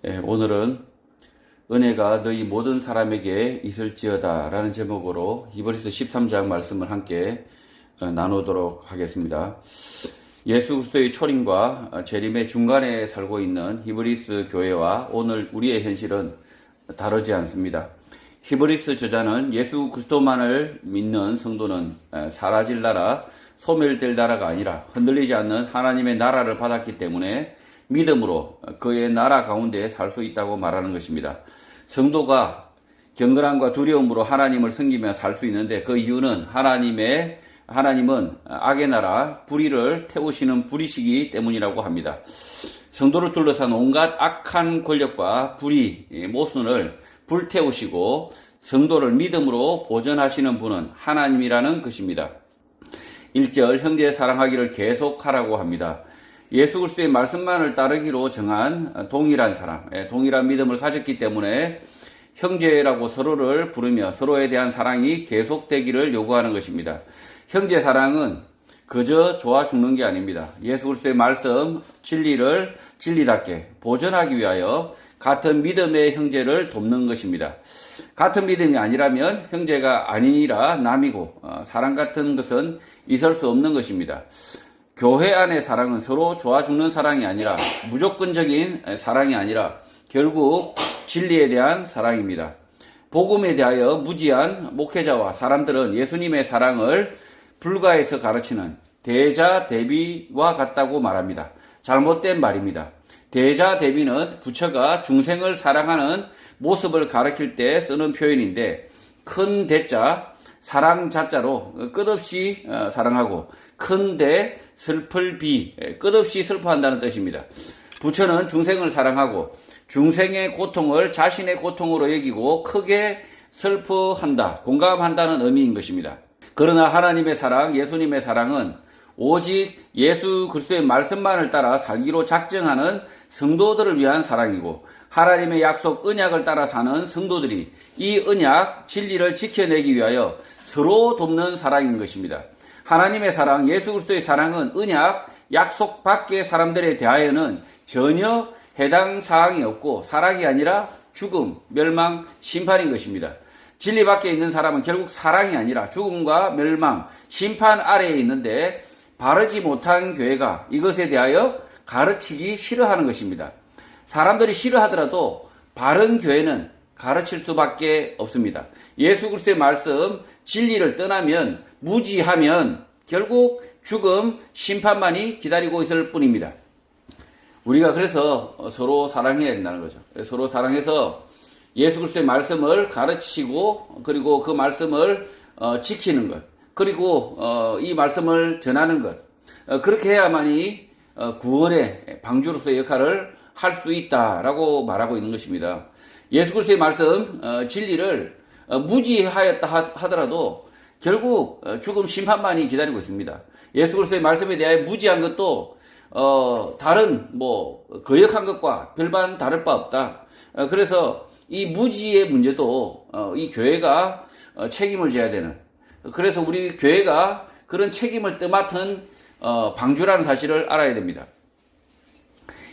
오늘은 은혜가 너희 모든 사람에게 있을지어다 라는 제목으로 히브리서 13장 말씀을 함께 나누도록 하겠습니다. 예수 그리스도의 초림과 재림의 중간에 살고 있는 히브리스 교회와 오늘 우리의 현실은 다르지 않습니다. 히브리스 저자는 예수 그리스도만을 믿는 성도는 사라질 나라, 소멸될 나라가 아니라 흔들리지 않는 하나님의 나라를 받았기 때문에 믿음으로 그의 나라 가운데 살 수 있다고 말하는 것입니다. 성도가 경건함과 두려움으로 하나님을 섬기며 살 수 있는데 그 이유는 하나님은 악의 나라 불의를 태우시는 불이시기 때문이라고 합니다. 성도를 둘러싼 온갖 악한 권력과 불의 모순을 불태우시고 성도를 믿음으로 보존하시는 분은 하나님이라는 것입니다. 1절 형제 사랑하기를 계속하라고 합니다. 예수 그리스도의 말씀만을 따르기로 정한 동일한 사람, 동일한 믿음을 가졌기 때문에 형제라고 서로를 부르며 서로에 대한 사랑이 계속되기를 요구하는 것입니다. 형제 사랑은 그저 좋아 죽는 게 아닙니다. 예수 그리스도의 말씀, 진리를 진리답게 보존하기 위하여 같은 믿음의 형제를 돕는 것입니다. 같은 믿음이 아니라면 형제가 아니라 남이고 사랑 같은 것은 있을 수 없는 것입니다. 교회 안의 사랑은 서로 좋아 죽는 사랑이 아니라 무조건적인 사랑이 아니라 결국 진리에 대한 사랑입니다. 복음에 대하여 무지한 목회자와 사람들은 예수님의 사랑을 불가에서 가르치는 대자대비와 같다고 말합니다. 잘못된 말입니다. 대자대비는 부처가 중생을 사랑하는 모습을 가리킬 때 쓰는 표현인데 큰 대자, 사랑 자자로 끝없이 사랑하고 큰 대, 슬플 비, 끝없이 슬퍼한다는 뜻입니다. 부처는 중생을 사랑하고 중생의 고통을 자신의 고통으로 여기고 크게 슬퍼한다, 공감한다는 의미인 것입니다. 그러나 하나님의 사랑, 예수님의 사랑은 오직 예수 그리스도의 말씀만을 따라 살기로 작정하는 성도들을 위한 사랑이고 하나님의 약속 언약을 따라 사는 성도들이 이 언약, 진리를 지켜내기 위하여 서로 돕는 사랑인 것입니다. 하나님의 사랑, 예수 그리스도의 사랑은 언약, 약속 밖의 사람들에 대하여는 전혀 해당 사항이 없고 사랑이 아니라 죽음, 멸망, 심판인 것입니다. 진리 밖에 있는 사람은 결국 사랑이 아니라 죽음과 멸망, 심판 아래에 있는데 바르지 못한 교회가 이것에 대하여 가르치기 싫어하는 것입니다. 사람들이 싫어하더라도 바른 교회는 가르칠 수밖에 없습니다. 예수 그리스도의 말씀, 진리를 떠나면, 무지하면 결국 죽음, 심판만이 기다리고 있을 뿐입니다. 우리가 그래서 서로 사랑해야 된다는 거죠. 서로 사랑해서 예수 그리스도의 말씀을 가르치고 그리고 그 말씀을 지키는 것, 그리고 이 말씀을 전하는 것, 그렇게 해야만이 구원의 방주로서의 역할을 할 수 있다라고 말하고 있는 것입니다. 예수 그리스도의 말씀, 진리를 무지하였다 하더라도 결국 죽음 심판만이 기다리고 있습니다. 예수 그리스도의 말씀에 대해 무지한 것도 다른 거역한 것과 별반 다를 바 없다. 그래서 이 무지의 문제도 이 교회가 책임을 져야 되는, 그래서 우리 교회가 그런 책임을 떠맡은 방주라는 사실을 알아야 됩니다.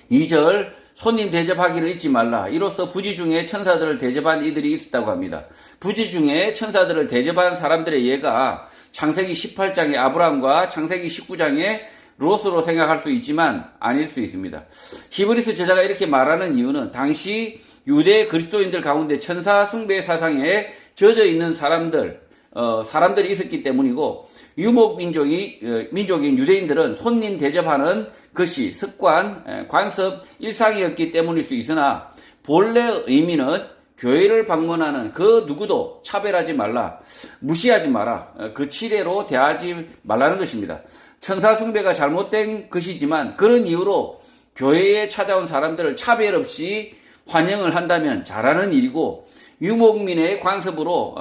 2절 손님 대접하기를 잊지 말라. 이로써 부지 중에 천사들을 대접한 이들이 있었다고 합니다. 부지 중에 천사들을 대접한 사람들의 예가 창세기 18장의 아브라함과 창세기 19장의 롯으로 생각할 수 있지만 아닐 수 있습니다. 히브리스 저자가 이렇게 말하는 이유는 당시 유대 그리스도인들 가운데 천사 숭배 사상에 젖어 있는 사람들이 있었기 때문이고 유목 민족인 유대인들은 손님 대접하는 것이 습관, 관습, 일상이었기 때문일 수 있으나 본래 의미는 교회를 방문하는 그 누구도 차별하지 말라, 무시하지 마라, 그 치레로 대하지 말라는 것입니다. 천사 숭배가 잘못된 것이지만 그런 이유로 교회에 찾아온 사람들을 차별 없이 환영을 한다면 잘하는 일이고 유목민의 관습으로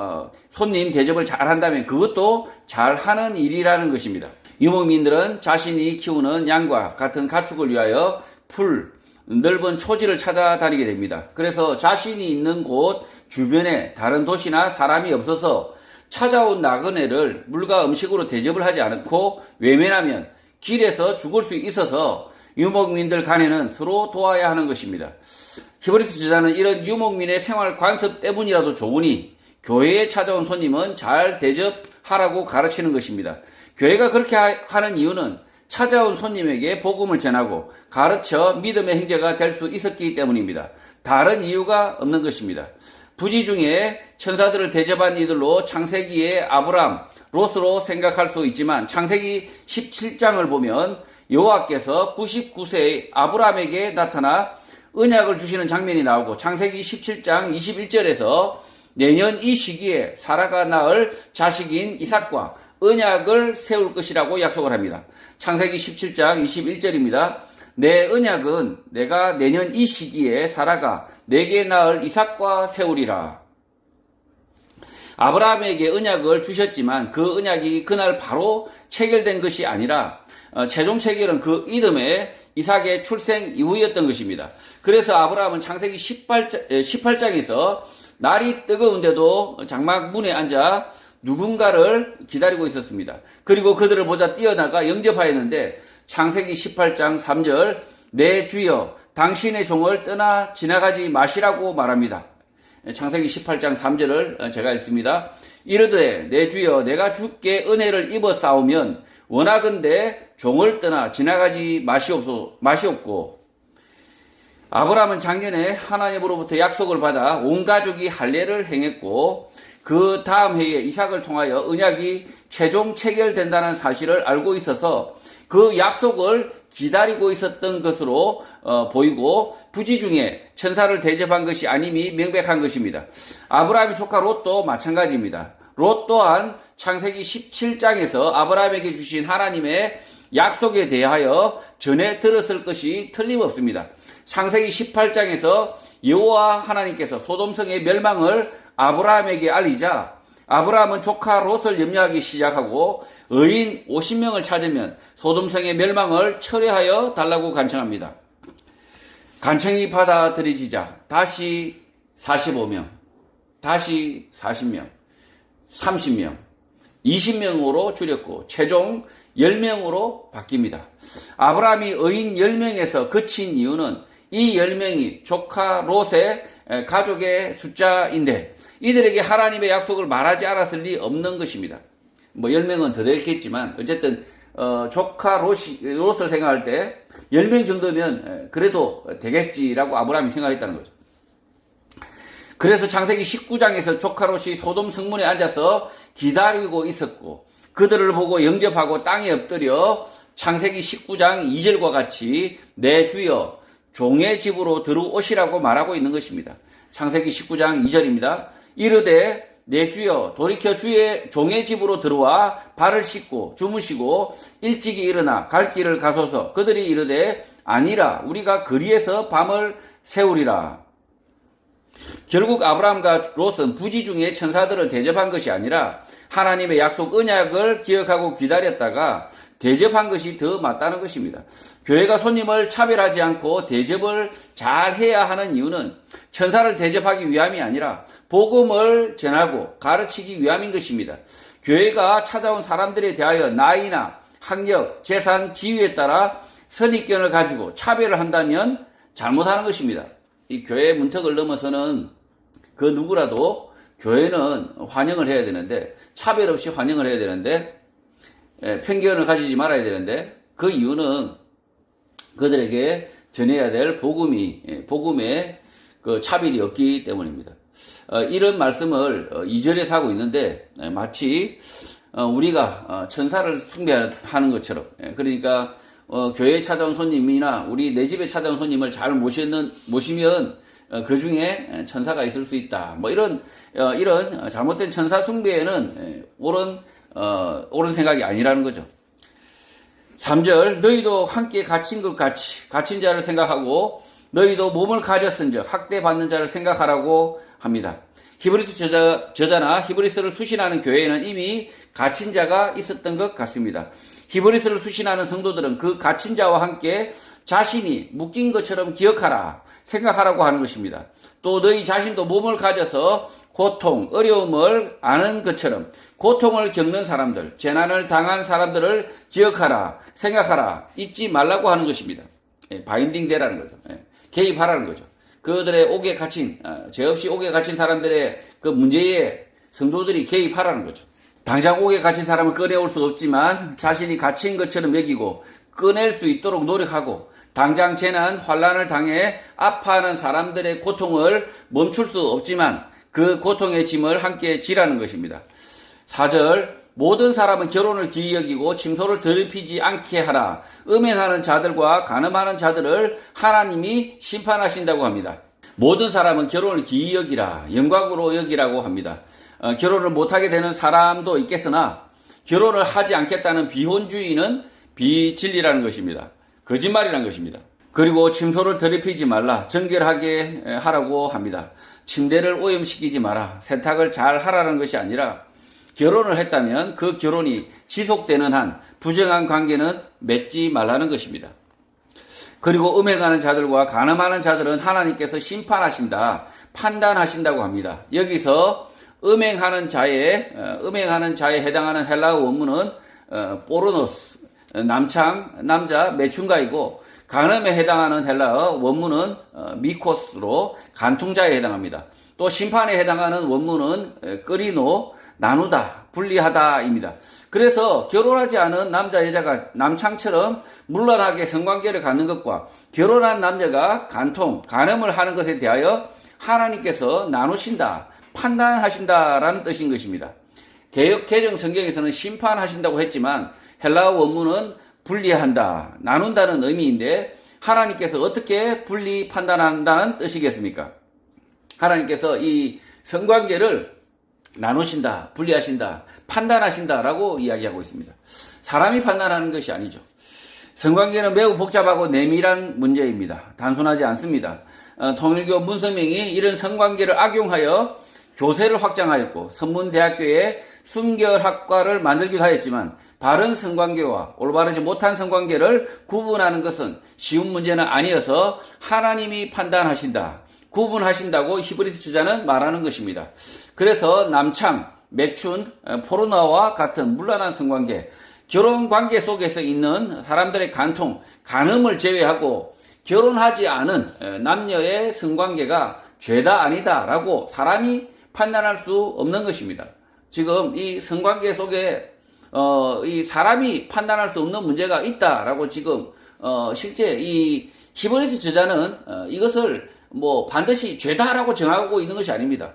손님 대접을 잘한다면 그것도 잘하는 일이라는 것입니다. 유목민들은 자신이 키우는 양과 같은 가축을 위하여 넓은 초지를 찾아다니게 됩니다. 그래서 자신이 있는 곳 주변에 다른 도시나 사람이 없어서 찾아온 나그네를 물과 음식으로 대접을 하지 않고 외면하면 길에서 죽을 수 있어서 유목민들 간에는 서로 도와야 하는 것입니다. 히브리서 저자는 이런 유목민의 생활 관습 때문이라도 좋으니 교회에 찾아온 손님은 잘 대접하라고 가르치는 것입니다. 교회가 그렇게 하는 이유는 찾아온 손님에게 복음을 전하고 가르쳐 믿음의 형제가 될 수 있었기 때문입니다. 다른 이유가 없는 것입니다. 부지 중에 천사들을 대접한 이들로 창세기의 아브람, 롯으로 생각할 수 있지만 창세기 17장을 보면 여호와께서 99세의 아브람에게 나타나 언약을 주시는 장면이 나오고 창세기 17장 21절에서 내년 이 시기에 사라가 낳을 자식인 이삭과 언약을 세울 것이라고 약속을 합니다. 창세기 17장 21절입니다. 내 언약은 내가 내년 이 시기에 사라가 내게 낳을 이삭과 세우리라. 아브라함에게 언약을 주셨지만 그 언약이 그날 바로 체결된 것이 아니라 최종 체결은 그 이듬해 이삭의 출생 이후였던 것입니다. 그래서 아브라함은 창세기 18장에서 날이 뜨거운데도 장막 문에 앉아 누군가를 기다리고 있었습니다. 그리고 그들을 보자 뛰어나가 영접하였는데 창세기 18장 3절 내 주여 당신의 종을 떠나 지나가지 마시라고 말합니다. 창세기 18장 3절을 제가 읽습니다. 이르되 내 주여 내가 주께 은혜를 입어 싸우면 원하건대 종을 떠나 지나가지 마시옵고 아브라함은 작년에 하나님으로부터 약속을 받아 온 가족이 할례를 행했고 그 다음 해에 이삭을 통하여 언약이 최종 체결된다는 사실을 알고 있어서 그 약속을 기다리고 있었던 것으로 보이고 부지 중에 천사를 대접한 것이 아님이 명백한 것입니다. 아브라함의 조카 롯도 마찬가지입니다. 롯 또한 창세기 17장에서 아브라함에게 주신 하나님의 약속에 대하여 전해 들었을 것이 틀림없습니다. 창세기 18장에서 여호와 하나님께서 소돔성의 멸망을 아브라함에게 알리자 아브라함은 조카 롯을 염려하기 시작하고 의인 50명을 찾으면 소돔성의 멸망을 철회하여 달라고 간청합니다. 간청이 받아들여지자 다시 45명, 다시 40명, 30명, 20명으로 줄였고 최종 10명으로 바뀝니다. 아브라함이 의인 10명에서 그친 이유는 이 10명이 조카 롯의 가족의 숫자인데 이들에게 하나님의 약속을 말하지 않았을 리 없는 것입니다. 10명은 더 됐겠지만 어쨌든 조카 롯을 생각할 때 10명 정도면 그래도 되겠지라고 아브라함이 생각했다는 거죠. 그래서 창세기 19장에서 조카 롯이 소돔 성문에 앉아서 기다리고 있었고 그들을 보고 영접하고 땅에 엎드려 창세기 19장 2절과 같이 내 주여 종의 집으로 들어오시라고 말하고 있는 것입니다. 창세기 19장 2절입니다. 이르되 내 주여 돌이켜 주의 종의 집으로 들어와 발을 씻고 주무시고 일찍이 일어나 갈 길을 가소서. 그들이 이르되 아니라 우리가 거리에서 밤을 세우리라. 결국 아브라함과 롯은 부지 중에 천사들을 대접한 것이 아니라 하나님의 약속 언약을 기억하고 기다렸다가 대접한 것이 더 맞다는 것입니다. 교회가 손님을 차별하지 않고 대접을 잘 해야 하는 이유는 천사를 대접하기 위함이 아니라 복음을 전하고 가르치기 위함인 것입니다. 교회가 찾아온 사람들에 대하여 나이나 학력, 재산, 지위에 따라 선입견을 가지고 차별을 한다면 잘못하는 것입니다. 이 교회의 문턱을 넘어서는 그 누구라도 교회는 환영을 해야 되는데 차별 없이 환영을 해야 되는데 편견을 가지지 말아야 되는데 그 이유는 그들에게 전해야 될 복음의 그 차별이 없기 때문입니다. 이런 말씀을 2절에서 하고 있는데 마치 우리가 천사를 숭배하는 것처럼 그러니까 교회에 찾아온 손님이나 우리 내 집에 찾아온 손님을 잘 모시면 그 중에 천사가 있을 수 있다. 이런 잘못된 천사 숭배에는 옳은 생각이 아니라는 거죠. 3절 너희도 함께 갇힌 것 같이 갇힌 자를 생각하고 너희도 몸을 가졌은즉 학대받는 자를 생각하라고 합니다. 히브리서 저자나 히브리서를 수신하는 교회에는 이미 갇힌 자가 있었던 것 같습니다. 히브리서를 수신하는 성도들은 그 갇힌 자와 함께 자신이 묶인 것처럼 기억하라, 생각하라고 하는 것입니다. 또 너희 자신도 몸을 가져서 고통, 어려움을 아는 것처럼 고통을 겪는 사람들, 재난을 당한 사람들을 기억하라, 생각하라, 잊지 말라고 하는 것입니다. 바인딩 되라는 거죠. 개입하라는 거죠. 그들의 옥에 갇힌, 죄 없이 옥에 갇힌 사람들의 그 문제에 성도들이 개입하라는 거죠. 당장 옥에 갇힌 사람을 꺼내올 수 없지만 자신이 갇힌 것처럼 여기고 꺼낼 수 있도록 노력하고 당장 재난, 환난을 당해 아파하는 사람들의 고통을 멈출 수 없지만 그 고통의 짐을 함께 지라는 것입니다. 4절, 모든 사람은 결혼을 기이 여기고 침소를 더럽히지 않게 하라. 음행하는 자들과 간음하는 자들을 하나님이 심판하신다고 합니다. 모든 사람은 결혼을 기이 여기라, 영광으로 여기라고 합니다. 결혼을 못하게 되는 사람도 있겠으나 결혼을 하지 않겠다는 비혼주의는 비진리라는 것입니다. 거짓말이라는 것입니다. 그리고 침소를 더럽히지 말라, 정결하게 하라고 합니다. 침대를 오염시키지 마라, 세탁을 잘 하라는 것이 아니라 결혼을 했다면 그 결혼이 지속되는 한 부정한 관계는 맺지 말라는 것입니다. 그리고 음행하는 자들과 간음하는 자들은 하나님께서 심판하신다, 판단하신다고 합니다. 여기서 음행하는 자에 해당하는 헬라어 원문은 포르노스, 남창, 남자, 매춘가이고, 간음에 해당하는 헬라어 원문은 미코스로 간통자에 해당합니다. 또 심판에 해당하는 원문은 끄리노, 나누다, 분리하다입니다. 그래서 결혼하지 않은 남자, 여자가 남창처럼 문란하게 성관계를 갖는 것과 결혼한 남녀가 간음을 하는 것에 대하여 하나님께서 나누신다, 판단하신다라는 뜻인 것입니다. 개역 개정 성경에서는 심판하신다고 했지만 헬라어 원문은 분리한다, 나눈다는 의미인데 하나님께서 어떻게 분리 판단한다는 뜻이겠습니까? 하나님께서 이 성관계를 나누신다, 분리하신다, 판단하신다라고 이야기하고 있습니다. 사람이 판단하는 것이 아니죠. 성관계는 매우 복잡하고 내밀한 문제입니다. 단순하지 않습니다. 통일교 문선명이 이런 성관계를 악용하여 교세를 확장하였고 선문대학교에 순결학과를 만들기도 하였지만 바른 성관계와 올바르지 못한 성관계를 구분하는 것은 쉬운 문제는 아니어서 하나님이 판단하신다, 구분하신다고 히브리서 저자는 말하는 것입니다. 그래서 남창, 매춘, 포르노와 같은 문란한 성관계, 결혼관계 속에서 있는 사람들의 간음을 제외하고 결혼하지 않은 남녀의 성관계가 죄다 아니다 라고 사람이 판단할 수 없는 것입니다. 지금 이 성관계 속에 이 사람이 판단할 수 없는 문제가 있다라고 지금 실제 이 히브리서 저자는 이것을 반드시 죄다라고 정하고 있는 것이 아닙니다.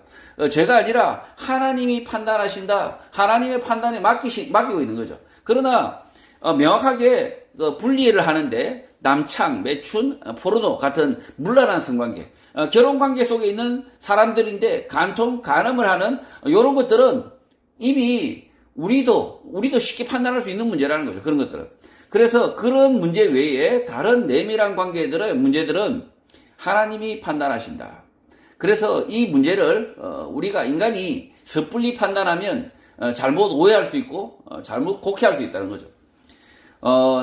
죄가 아니라 하나님이 판단하신다, 하나님의 판단에 맡기고 있는 거죠. 그러나 명확하게 분리를 하는데 남창, 매춘, 포르노 같은 문란한 성관계, 결혼관계 속에 있는 사람들인데 간음을 하는 이런 것들은 이미 우리도 쉽게 판단할 수 있는 문제라는 거죠. 그런 것들은. 그래서 그런 문제 외에 다른 내밀한 관계들의 문제들은 하나님이 판단하신다. 그래서 이 문제를 우리가 인간이 섣불리 판단하면 잘못 오해할 수 있고 잘못 곡해할 수 있다는 거죠.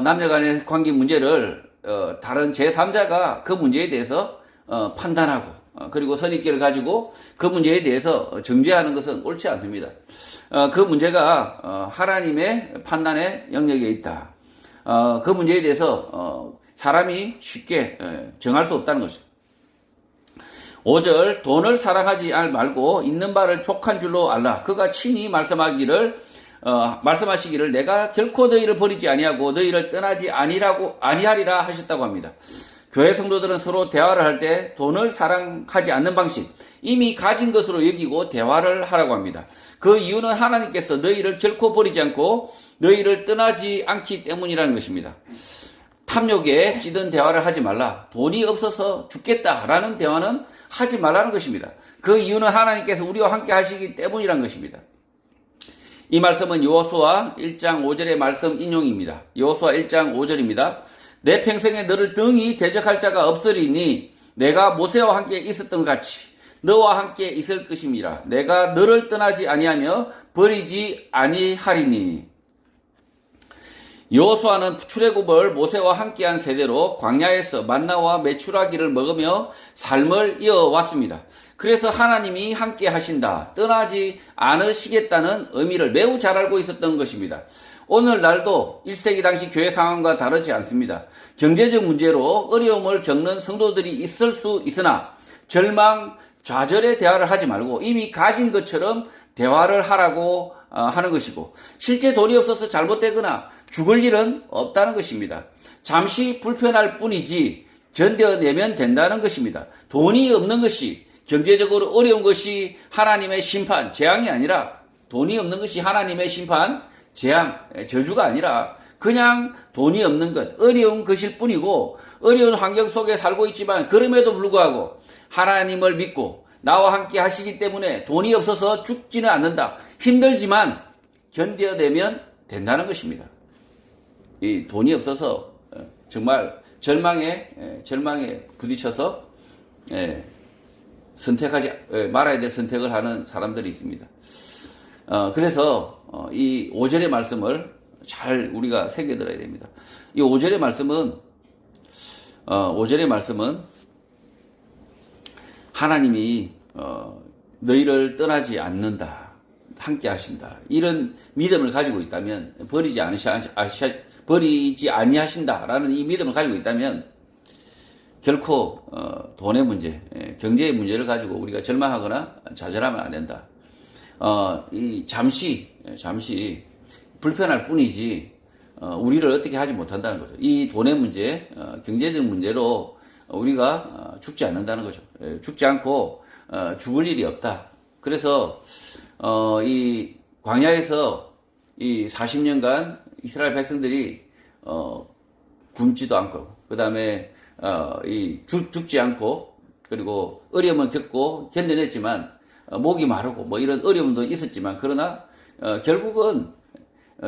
남녀 간의 관계 문제를 다른 제3자가 그 문제에 대해서 판단하고 그리고 선입견을 가지고 그 문제에 대해서 정죄하는 것은 옳지 않습니다. 그 문제가 하나님의 판단의 영역에 있다. 그 문제에 대해서 사람이 쉽게 정할 수 없다는 것이죠. 5절, 돈을 사랑하지 말고 있는 바를 족한 줄로 알라. 그가 친히 말씀하시기를 내가 결코 너희를 버리지 아니하고 너희를 떠나지 아니하리라 하셨다고 합니다. 교회 성도들은 서로 대화를 할 때 돈을 사랑하지 않는 방식, 이미 가진 것으로 여기고 대화를 하라고 합니다. 그 이유는 하나님께서 너희를 결코 버리지 않고 너희를 떠나지 않기 때문이라는 것입니다. 탐욕에 찌든 대화를 하지 말라. 돈이 없어서 죽겠다라는 대화는 하지 말라는 것입니다. 그 이유는 하나님께서 우리와 함께 하시기 때문이라는 것입니다. 이 말씀은 여호수아 1장 5절의 말씀 인용입니다. 여호수아 1장 5절입니다. 내 평생에 너를 등이 대적할 자가 없으리니 내가 모세와 함께 있었던 것 같이 너와 함께 있을 것임이라. 내가 너를 떠나지 아니하며 버리지 아니하리니. 여호수아는 출애굽을 모세와 함께한 세대로 광야에서 만나와 메추라기를 먹으며 삶을 이어왔습니다. 그래서 하나님이 함께 하신다, 떠나지 않으시겠다는 의미를 매우 잘 알고 있었던 것입니다. 오늘날도 1세기 당시 교회 상황과 다르지 않습니다. 경제적 문제로 어려움을 겪는 성도들이 있을 수 있으나 절망, 좌절의 대화를 하지 말고 이미 가진 것처럼 대화를 하라고 하는 것이고, 실제 돈이 없어서 잘못되거나 죽을 일은 없다는 것입니다. 잠시 불편할 뿐이지 견뎌내면 된다는 것입니다. 돈이 없는 것이, 경제적으로 어려운 것이 하나님의 심판, 재앙이 아니라, 돈이 없는 것이 하나님의 심판, 재앙, 저주가 아니라 그냥 돈이 없는 것, 어려운 것일 뿐이고, 어려운 환경 속에 살고 있지만 그럼에도 불구하고 하나님을 믿고 나와 함께 하시기 때문에 돈이 없어서 죽지는 않는다. 힘들지만 견뎌내면 된다는 것입니다. 이 돈이 없어서 정말 절망에 부딪혀서 선택하지 말아야 될 선택을 하는 사람들이 있습니다. 그래서 이 5절의 말씀을 잘 우리가 새겨들어야 됩니다. 이 5절의 말씀은 하나님이 너희를 떠나지 않는다, 함께 하신다, 이런 믿음을 가지고 있다면, 버리지 아니하신다라는 이 믿음을 가지고 있다면 결코 돈의 문제, 경제의 문제를 가지고 우리가 절망하거나 좌절하면 안 된다. 이 잠시 불편할 뿐이지 우리를 어떻게 하지 못한다는 거죠. 이 돈의 문제, 경제적 문제로 우리가 죽지 않는다는 거죠. 죽지 않고 죽을 일이 없다. 그래서 이 광야에서 이 40년간 이스라엘 백성들이 굶지도 않고, 그 다음에 죽지 않고, 그리고 어려움을 겪고 견뎌냈지만 목이 마르고 뭐 이런 어려움도 있었지만, 그러나 결국은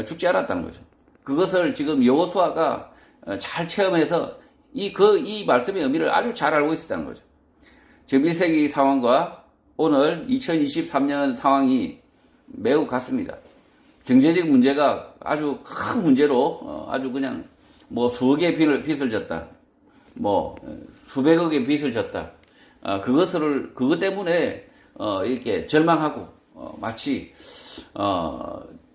죽지 않았다는 거죠. 그것을 지금 여호수아가 잘 체험해서 이 말씀의 의미를 아주 잘 알고 있었다는 거죠. 지금 1세기 상황과 오늘 2023년 상황이 매우 같습니다. 경제적 문제가 아주 큰 문제로 아주 그냥 뭐 수억의 빚을 졌다, 뭐 수백억의 빚을 졌다. 그것 때문에 이렇게 절망하고 마치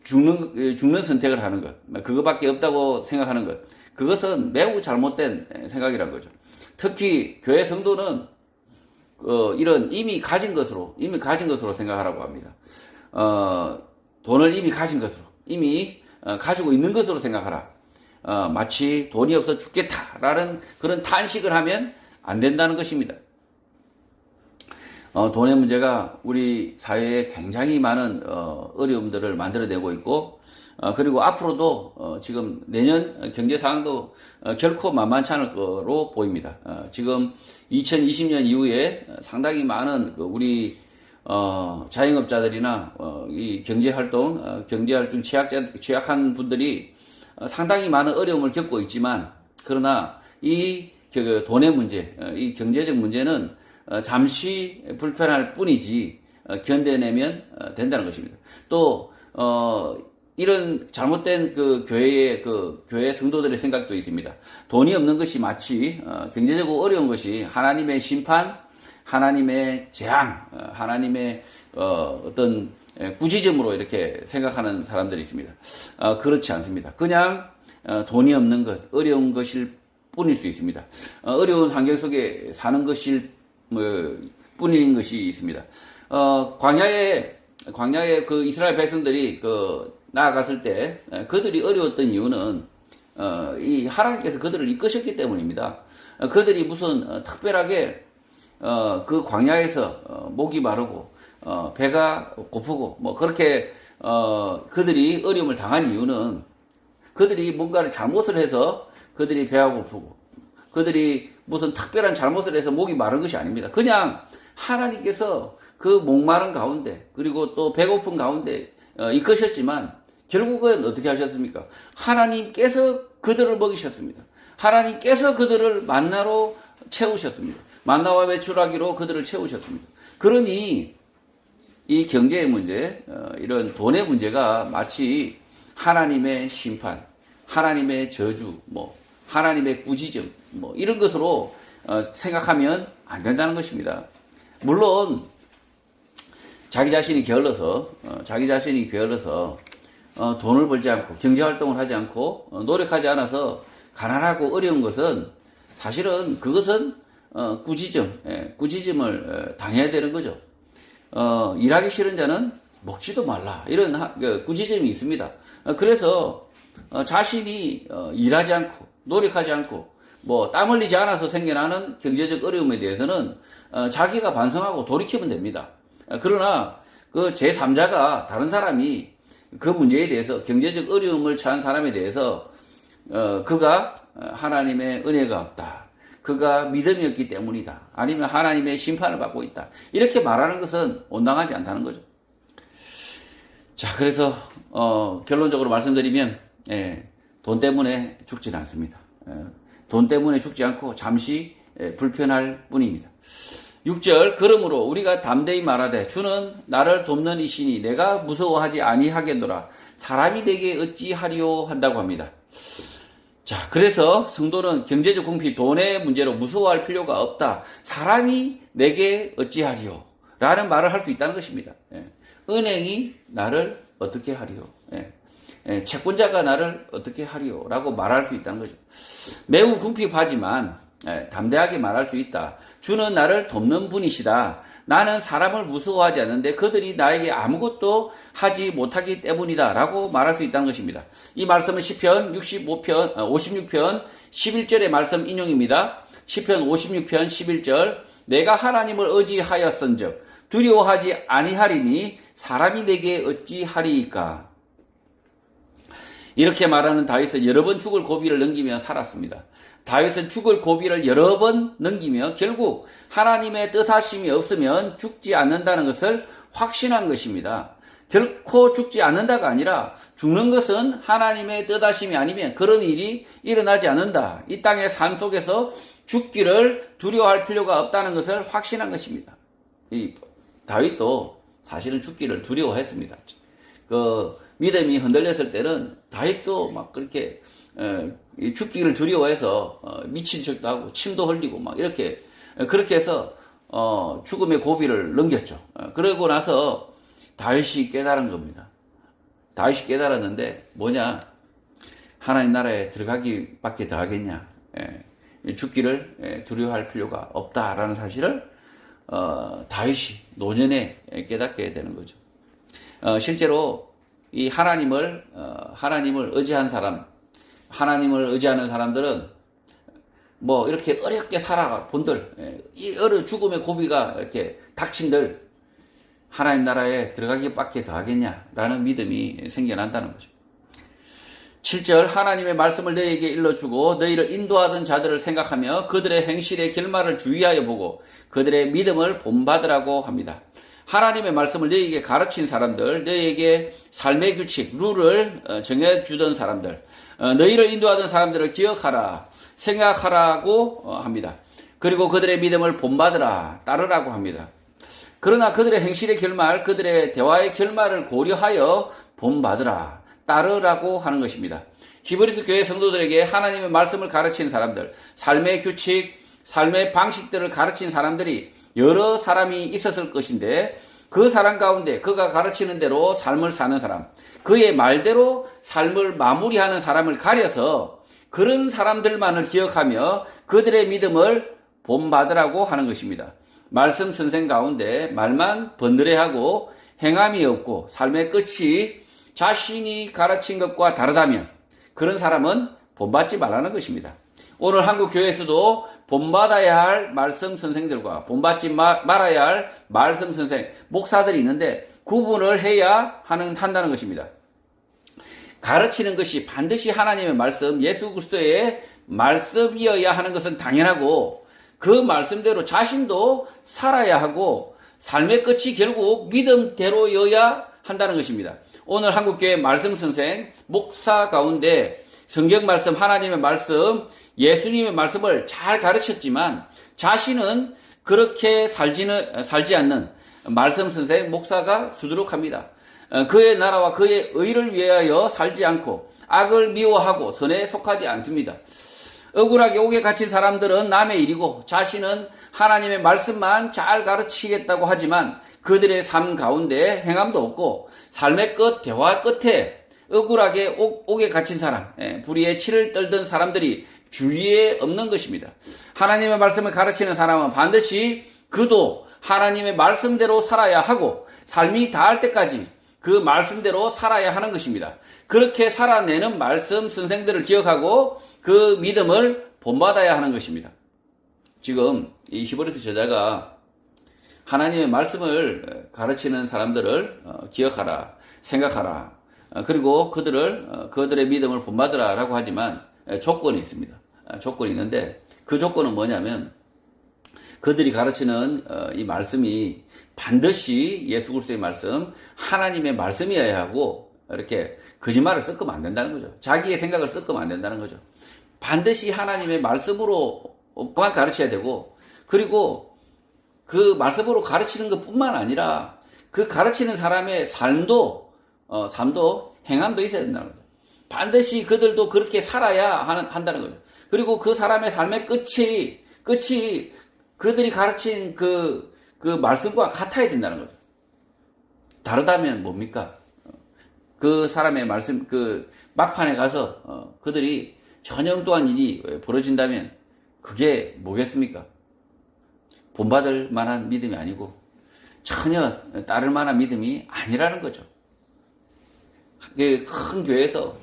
죽는 선택을 하는 것, 그것밖에 없다고 생각하는 것, 그것은 매우 잘못된 생각이란 거죠. 특히 교회 성도는 이런 이미 가진 것으로 생각하라고 합니다. 돈을 이미 가진 것으로, 이미 가지고 있는 것으로 생각하라. 마치 돈이 없어 죽겠다라는 그런 탄식을 하면 안 된다는 것입니다. 돈의 문제가 우리 사회에 굉장히 많은 어려움들을 만들어내고 있고, 그리고 앞으로도 지금 내년 경제 상황도 결코 만만치 않을 거로 보입니다. 지금 2020년 이후에 상당히 많은 우리 자영업자들이나 이 경제활동 취약한 분들이 상당히 많은 어려움을 겪고 있지만, 그러나 이 돈의 문제, 이 경제적 문제는 잠시 불편할 뿐이지 견뎌내면 된다는 것입니다. 또 이런 잘못된 교회 성도들의 생각도 있습니다. 돈이 없는 것이 마치 경제적으로 어려운 것이 하나님의 심판, 하나님의 재앙, 하나님의 어떤 꾸지점으로 이렇게 생각하는 사람들이 있습니다. 그렇지 않습니다. 그냥 돈이 없는 것, 어려운 것일 뿐일 수 있습니다. 어려운 환경 속에 사는 것일 뿐인 것이 있습니다. 광야에 그 이스라엘 백성들이 나아갔을 때 그들이 어려웠던 이유는 이 하나님께서 그들을 이끄셨기 때문입니다. 그들이 무슨 특별하게 그 광야에서 목이 마르고 배가 고프고 뭐 그렇게 그들이 어려움을 당한 이유는 그들이 뭔가를 잘못을 해서 그들이 배가 고프고 그들이 무슨 특별한 잘못을 해서 목이 마른 것이 아닙니다. 그냥 하나님께서 그 목마른 가운데, 그리고 또 배고픈 가운데 이끄셨지만 결국은 어떻게 하셨습니까? 하나님께서 그들을 먹이셨습니다. 하나님께서 그들을 만나로 채우셨습니다. 만나와 메추라기로 그들을 채우셨습니다. 그러니 이 경제의 문제, 이런 돈의 문제가 마치 하나님의 심판, 하나님의 저주, 하나님의 꾸지점, 이런 것으로 생각하면 안 된다는 것입니다. 물론 자기 자신이 게을러서 돈을 벌지 않고 경제활동을 하지 않고 노력하지 않아서 가난하고 어려운 것은 사실은 그것은 꾸짖음을 당해야 되는 거죠. 일하기 싫은 자는 먹지도 말라. 이런 꾸짖음이 있습니다. 그래서 자신이 일하지 않고 노력하지 않고 뭐 땀 흘리지 않아서 생겨나는 경제적 어려움에 대해서는 자기가 반성하고 돌이키면 됩니다. 그러나 그 제3자가 다른 사람이 그 문제에 대해서 경제적 어려움을 처한 사람에 대해서 그가 하나님의 은혜가 없다. 그가 믿음이 없기 때문이다. 아니면 하나님의 심판을 받고 있다. 이렇게 말하는 것은 온당하지 않다는 거죠. 자, 그래서 결론적으로 말씀드리면 돈 때문에 죽지는 않습니다. 돈 때문에 죽지 않고 잠시 불편할 뿐입니다. 6절 그러므로 우리가 담대히 말하되 주는 나를 돕는 이시니 내가 무서워하지 아니하겠노라. 사람이 내게 어찌하리요 한다고 합니다. 자, 그래서 성도는 경제적 궁핍, 돈의 문제로 무서워할 필요가 없다. 사람이 내게 어찌하리요 라는 말을 할 수 있다는 것입니다. 은행이 나를 어떻게 하리요, 채권자가 나를 어떻게 하리요 라고 말할 수 있다는 거죠. 매우 궁핍하지만 담대하게 말할 수 있다. 주는 나를 돕는 분이시다. 나는 사람을 무서워하지 않는데 그들이 나에게 아무것도 하지 못하기 때문이다 라고 말할 수 있다는 것입니다. 이 말씀은 시편 56편 11절의 말씀 인용입니다. 시편 56편 11절 내가 하나님을 의지하였은즉 두려워하지 아니하리니 사람이 내게 어찌하리이까. 이렇게 말하는 다윗은 여러 번 죽을 고비를 넘기며 살았습니다. 다윗은 죽을 고비를 여러 번 넘기며 결국 하나님의 뜻하심이 없으면 죽지 않는다는 것을 확신한 것입니다. 결코 죽지 않는다가 아니라 죽는 것은 하나님의 뜻하심이 아니면 그런 일이 일어나지 않는다. 이 땅의 삶 속에서 죽기를 두려워할 필요가 없다는 것을 확신한 것입니다. 이 다윗도 사실은 죽기를 두려워했습니다. 믿음이 흔들렸을 때는 다윗도 막 그렇게 죽기를 두려워해서 미친 척도 하고 침도 흘리고 막 이렇게 그렇게 해서 죽음의 고비를 넘겼죠. 그러고 나서 다윗이 깨달은 겁니다. 다윗이 깨달았는데 뭐냐? 하나님 나라에 들어가기밖에 더 하겠냐? 죽기를 두려워할 필요가 없다라는 사실을 다윗이 노년에 깨닫게 되는 거죠. 실제로 이 하나님을 의지한 사람, 하나님을 의지하는 사람들은 뭐 이렇게 어렵게 살아본들, 이 죽음의 고비가 이렇게 닥친들 하나님 나라에 들어가기밖에 더 하겠냐라는 믿음이 생겨난다는 거죠. 7절 하나님의 말씀을 너희에게 일러주고 너희를 인도하던 자들을 생각하며 그들의 행실의 결말을 주의하여 보고 그들의 믿음을 본받으라고 합니다. 하나님의 말씀을 너희에게 가르친 사람들, 너희에게 삶의 규칙, 룰을 정해주던 사람들, 너희를 인도하던 사람들을 기억하라, 생각하라고 합니다. 그리고 그들의 믿음을 본받으라, 따르라고 합니다. 그러나 그들의 행실의 결말, 그들의 대화의 결말을 고려하여 본받으라, 따르라고 하는 것입니다. 히브리서 교회 성도들에게 하나님의 말씀을 가르친 사람들, 삶의 규칙, 삶의 방식들을 가르친 사람들이 여러 사람이 있었을 것인데 그 사람 가운데 그가 가르치는 대로 삶을 사는 사람, 그의 말대로 삶을 마무리하는 사람을 가려서 그런 사람들만을 기억하며 그들의 믿음을 본받으라고 하는 것입니다. 말씀 선생 가운데 말만 번드레하고 행함이 없고 삶의 끝이 자신이 가르친 것과 다르다면 그런 사람은 본받지 말라는 것입니다. 오늘 한국 교회에서도 본받아야 할 말씀 선생들과 본받지 말아야 할 말씀 선생, 목사들이 있는데 구분을 해야 한다는 것입니다. 가르치는 것이 반드시 하나님의 말씀, 예수 그리스도의 말씀이어야 하는 것은 당연하고 그 말씀대로 자신도 살아야 하고 삶의 끝이 결국 믿음대로여야 한다는 것입니다. 오늘 한국교회 말씀 선생, 목사 가운데 성경 말씀, 하나님의 말씀, 예수님의 말씀을 잘 가르쳤지만 자신은 그렇게 살지 않는 말씀 선생, 목사가 수두룩합니다. 그의 나라와 그의 의를 위하여 살지 않고 악을 미워하고 선에 속하지 않습니다. 억울하게 옥에 갇힌 사람들은 남의 일이고 자신은 하나님의 말씀만 잘 가르치겠다고 하지만 그들의 삶 가운데 행함도 없고 삶의 끝, 대화 끝에 억울하게 옥에 갇힌 사람, 불의에 치를 떨던 사람들이 주위에 없는 것입니다. 하나님의 말씀을 가르치는 사람은 반드시 그도 하나님의 말씀대로 살아야 하고 삶이 다할 때까지 그 말씀대로 살아야 하는 것입니다. 그렇게 살아내는 말씀 선생들을 기억하고 그 믿음을 본받아야 하는 것입니다. 지금 이 히브리서 저자가 하나님의 말씀을 가르치는 사람들을 기억하라, 생각하라, 그리고 그들의 믿음을 본받으라 라고 하지만 조건이 있습니다. 조건이 있는데 그 조건은 뭐냐면 그들이 가르치는 이 말씀이 반드시 예수 그리스도의 말씀, 하나님의 말씀이어야 하고 이렇게 거짓말을 섞으면 안 된다는 거죠. 자기의 생각을 섞으면 안 된다는 거죠. 반드시 하나님의 말씀으로만 가르쳐야 되고 그리고 그 말씀으로 가르치는 것뿐만 아니라 그 가르치는 사람의 삶도 행함도 있어야 된다는 거죠. 반드시 그들도 그렇게 살아야 한다는 거죠. 그리고 그 사람의 삶의 끝이 그들이 가르친 그 말씀과 같아야 된다는 거죠. 다르다면 뭡니까? 그 사람의 말씀, 그 막판에 가서 그들이 전형도한 일이 벌어진다면 그게 뭐겠습니까? 본받을 만한 믿음이 아니고 전혀 따를 만한 믿음이 아니라는 거죠. 큰 교회에서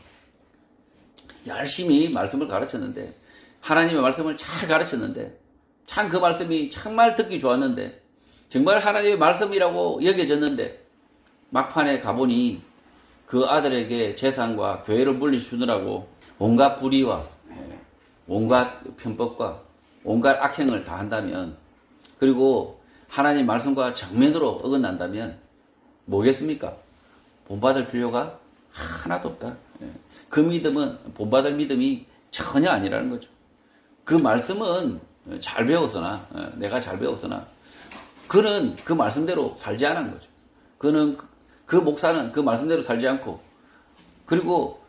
열심히 말씀을 가르쳤는데 하나님의 말씀을 잘 가르쳤는데 참 그 말씀이 정말 듣기 좋았는데 정말 하나님의 말씀이라고 여겨졌는데 막판에 가보니 그 아들에게 재산과 교회를 물리주느라고 온갖 불의와 온갖 편법과 온갖 악행을 다 한다면 그리고 하나님 말씀과 정면으로 어긋난다면 뭐겠습니까? 본받을 필요가 하나도 없다. 그 믿음은 본받을 믿음이 전혀 아니라는 거죠. 그 말씀은 잘 배웠으나 내가 잘 배웠으나 그는 그 말씀대로 살지 않은 거죠. 그 목사는 그 말씀대로 살지 않고 그리고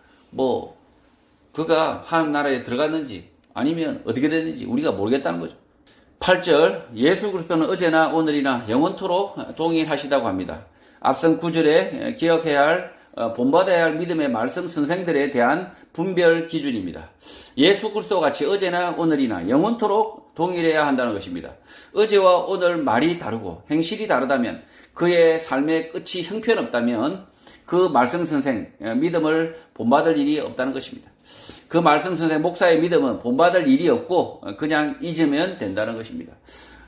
그가 하나님 나라에 들어갔는지 아니면 어떻게 됐는지 우리가 모르겠다는 거죠. 8절 예수 그리스도는 어제나 오늘이나 영원토록 동일하시다고 합니다. 앞선 9절에 기억해야 할 본받아야 할 믿음의 말씀 선생들에 대한 분별 기준입니다. 예수 그리스도 같이 어제나 오늘이나 영원토록 동일해야 한다는 것입니다. 어제와 오늘 말이 다르고 행실이 다르다면 그의 삶의 끝이 형편없다면 그 말씀 선생 믿음을 본받을 일이 없다는 것입니다. 그 말씀 선생 목사의 믿음은 본받을 일이 없고 그냥 잊으면 된다는 것입니다.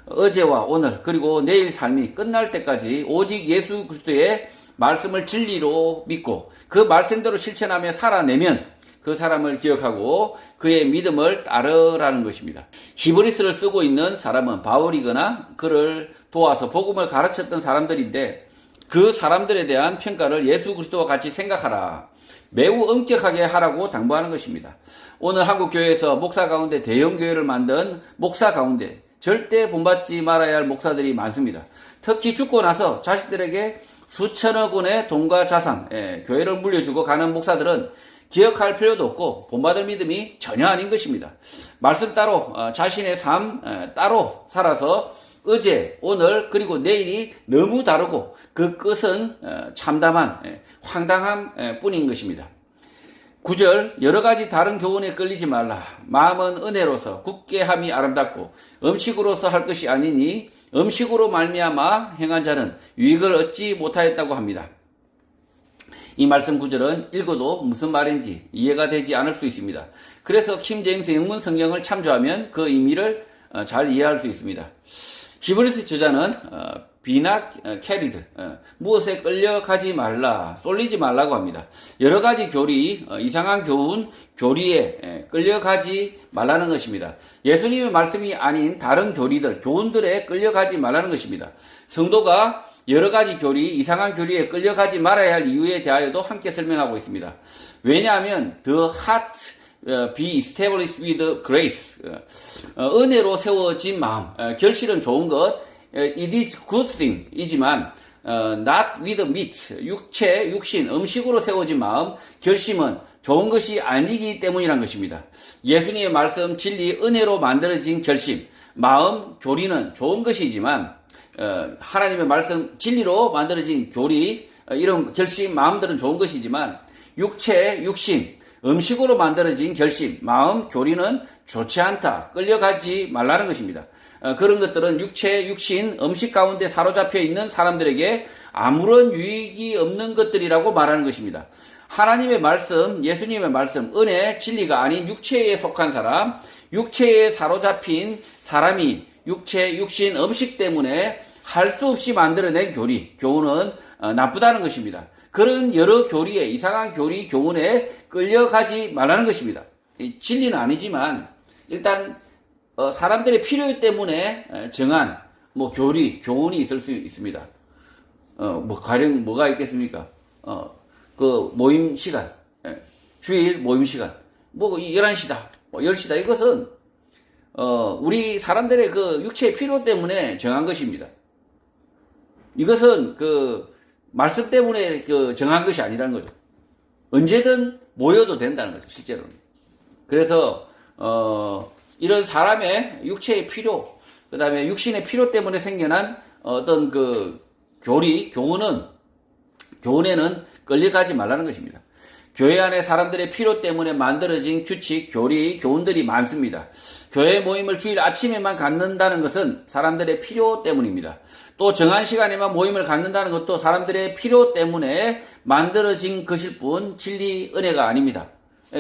어제와 오늘 그리고 내일 삶이 끝날 때까지 오직 예수 그리스도의 말씀을 진리로 믿고 그 말씀대로 실천하며 살아내면 그 사람을 기억하고 그의 믿음을 따르라는 것입니다. 히브리서를 쓰고 있는 사람은 바울이거나 그를 도와서 복음을 가르쳤던 사람들인데 그 사람들에 대한 평가를 예수 그리스도와 같이 생각하라. 매우 엄격하게 하라고 당부하는 것입니다. 오늘 한국 교회에서 목사 가운데 대형 교회를 만든 목사 가운데 절대 본받지 말아야 할 목사들이 많습니다. 특히 죽고 나서 자식들에게 수천억 원의 돈과 자산, 교회를 물려주고 가는 목사들은 기억할 필요도 없고 본받을 믿음이 전혀 아닌 것입니다. 말씀 따로 자신의 삶 따로 살아서 어제, 오늘 그리고 내일이 너무 다르고 그 끝은 참담한 황당함 뿐인 것입니다. 9절 여러 가지 다른 교훈에 끌리지 말라. 마음은 은혜로서 굳게 함이 아름답고 음식으로서 할 것이 아니니 음식으로 말미암아 행한 자는 유익을 얻지 못하였다고 합니다. 이 말씀 9절은 읽어도 무슨 말인지 이해가 되지 않을 수 있습니다. 그래서 킹 제임스 영문 성경을 참조하면 그 의미를 잘 이해할 수 있습니다. 히브리서 저자는 be not carried, 무엇에 끌려가지 말라, 쏠리지 말라고 합니다. 여러 가지 교리, 이상한 교리에 끌려가지 말라는 것입니다. 예수님의 말씀이 아닌 다른 교훈들에 끌려가지 말라는 것입니다. 성도가 여러 가지 이상한 교리에 끌려가지 말아야 할 이유에 대하여도 함께 설명하고 있습니다. 왜냐하면 the heart be established with grace, 은혜로 세워진 마음, 결실은 좋은 것, it is good thing 이지만 not with meat, 육신, 음식으로 세워진 마음, 결심은 좋은 것이 아니기 때문이란 것입니다. 예수님의 말씀, 진리, 은혜로 만들어진 결심, 마음, 교리는 좋은 것이지만 하나님의 말씀, 진리로 만들어진 교리, 이런 결심, 마음들은 좋은 것이지만 육체, 육신, 음식으로 만들어진 결심, 마음, 교리는 좋지 않다. 끌려가지 말라는 것입니다. 그런 것들은 육체, 육신, 음식 가운데 사로잡혀 있는 사람들에게 아무런 유익이 없는 것들이라고 말하는 것입니다. 하나님의 말씀, 예수님의 말씀, 은혜, 진리가 아닌 육체에 속한 사람, 육체에 사로잡힌 사람이 육체, 육신, 음식 때문에 할 수 없이 만들어낸 교훈은 나쁘다는 것입니다. 그런 여러 교리에, 이상한 교리, 교훈에 끌려가지 말라는 것입니다. 진리는 아니지만 일단 사람들의 필요 때문에 정한 교훈이 있을 수 있습니다. 가령 뭐가 있겠습니까? 그 모임 시간, 주일 모임 시간, 11시다, 10시다. 이것은 우리 사람들의 그 육체의 필요 때문에 정한 것입니다. 이것은 말씀 때문에 정한 것이 아니라는 거죠. 언제든 모여도 된다는 거죠, 실제로는. 그래서 이런 사람의 육체의 필요, 그 다음에 육신의 필요 때문에 생겨난 어떤 교훈에는 끌려가지 말라는 것입니다. 교회 안에 사람들의 필요 때문에 만들어진 규칙, 교리, 교훈들이 많습니다. 교회 모임을 주일 아침에만 갖는다는 것은 사람들의 필요 때문입니다. 또 정한 시간에만 모임을 갖는다는 것도 사람들의 필요 때문에 만들어진 것일 뿐 진리, 은혜가 아닙니다.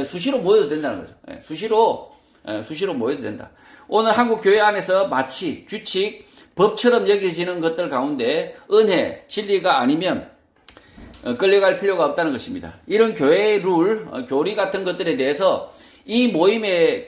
수시로 모여도 된다는 거죠. 수시로 모여도 된다. 오늘 한국 교회 안에서 마치 규칙, 법처럼 여겨지는 것들 가운데 은혜, 진리가 아니면 끌려갈 필요가 없다는 것입니다. 이런 교회의 룰, 교리 같은 것들에 대해서 이 모임을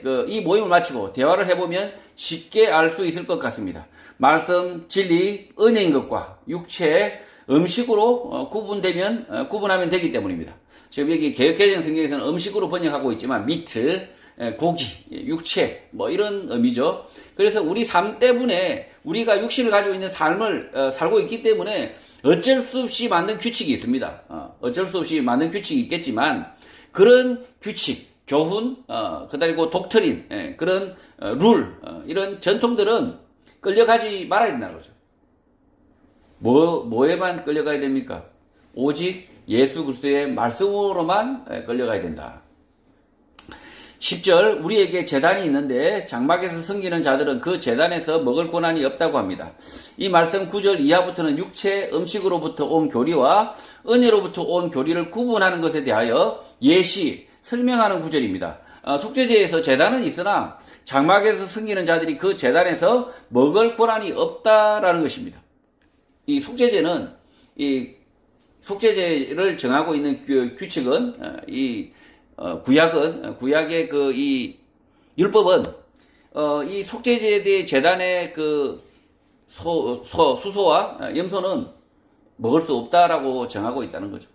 마치고 대화를 해보면 쉽게 알 수 있을 것 같습니다. 말씀, 진리, 은혜인 것과 육체, 음식으로 구분하면 되기 때문입니다. 지금 여기 개역개정 성경에서는 음식으로 번역하고 있지만 미트, 고기, 육체, 이런 의미죠. 그래서 우리 삶 때문에 우리가 육신을 가지고 있는 삶을 살고 있기 때문에 어쩔 수 없이 만든 규칙이 있습니다. 어쩔 수 없이 만든 규칙이 있겠지만 그런 규칙, 교훈, 그리고 독트린, 그런 룰, 이런 전통들은 끌려가지 말아야 된다는 거죠. 뭐에만 끌려가야 됩니까? 오직 예수 그리스도의 말씀으로만 끌려가야 된다. 10절, 우리에게 제단이 있는데 장막에서 섬기는 자들은 그 제단에서 먹을 권한이 없다고 합니다. 이 말씀 9절 이하부터는 육체 음식으로부터 온 교리와 은혜로부터 온 교리를 구분하는 것에 대하여 설명하는 구절입니다. 속죄제에서 제단은 있으나 장막에서 섬기는 자들이 그 제단에서 먹을 권한이 없다라는 것입니다. 이 속죄제는, 속죄제를 정하고 있는 규칙은, 구약의 율법은, 이 속죄제의 제단의 수소와 염소는 먹을 수 없다라고 정하고 있다는 거죠.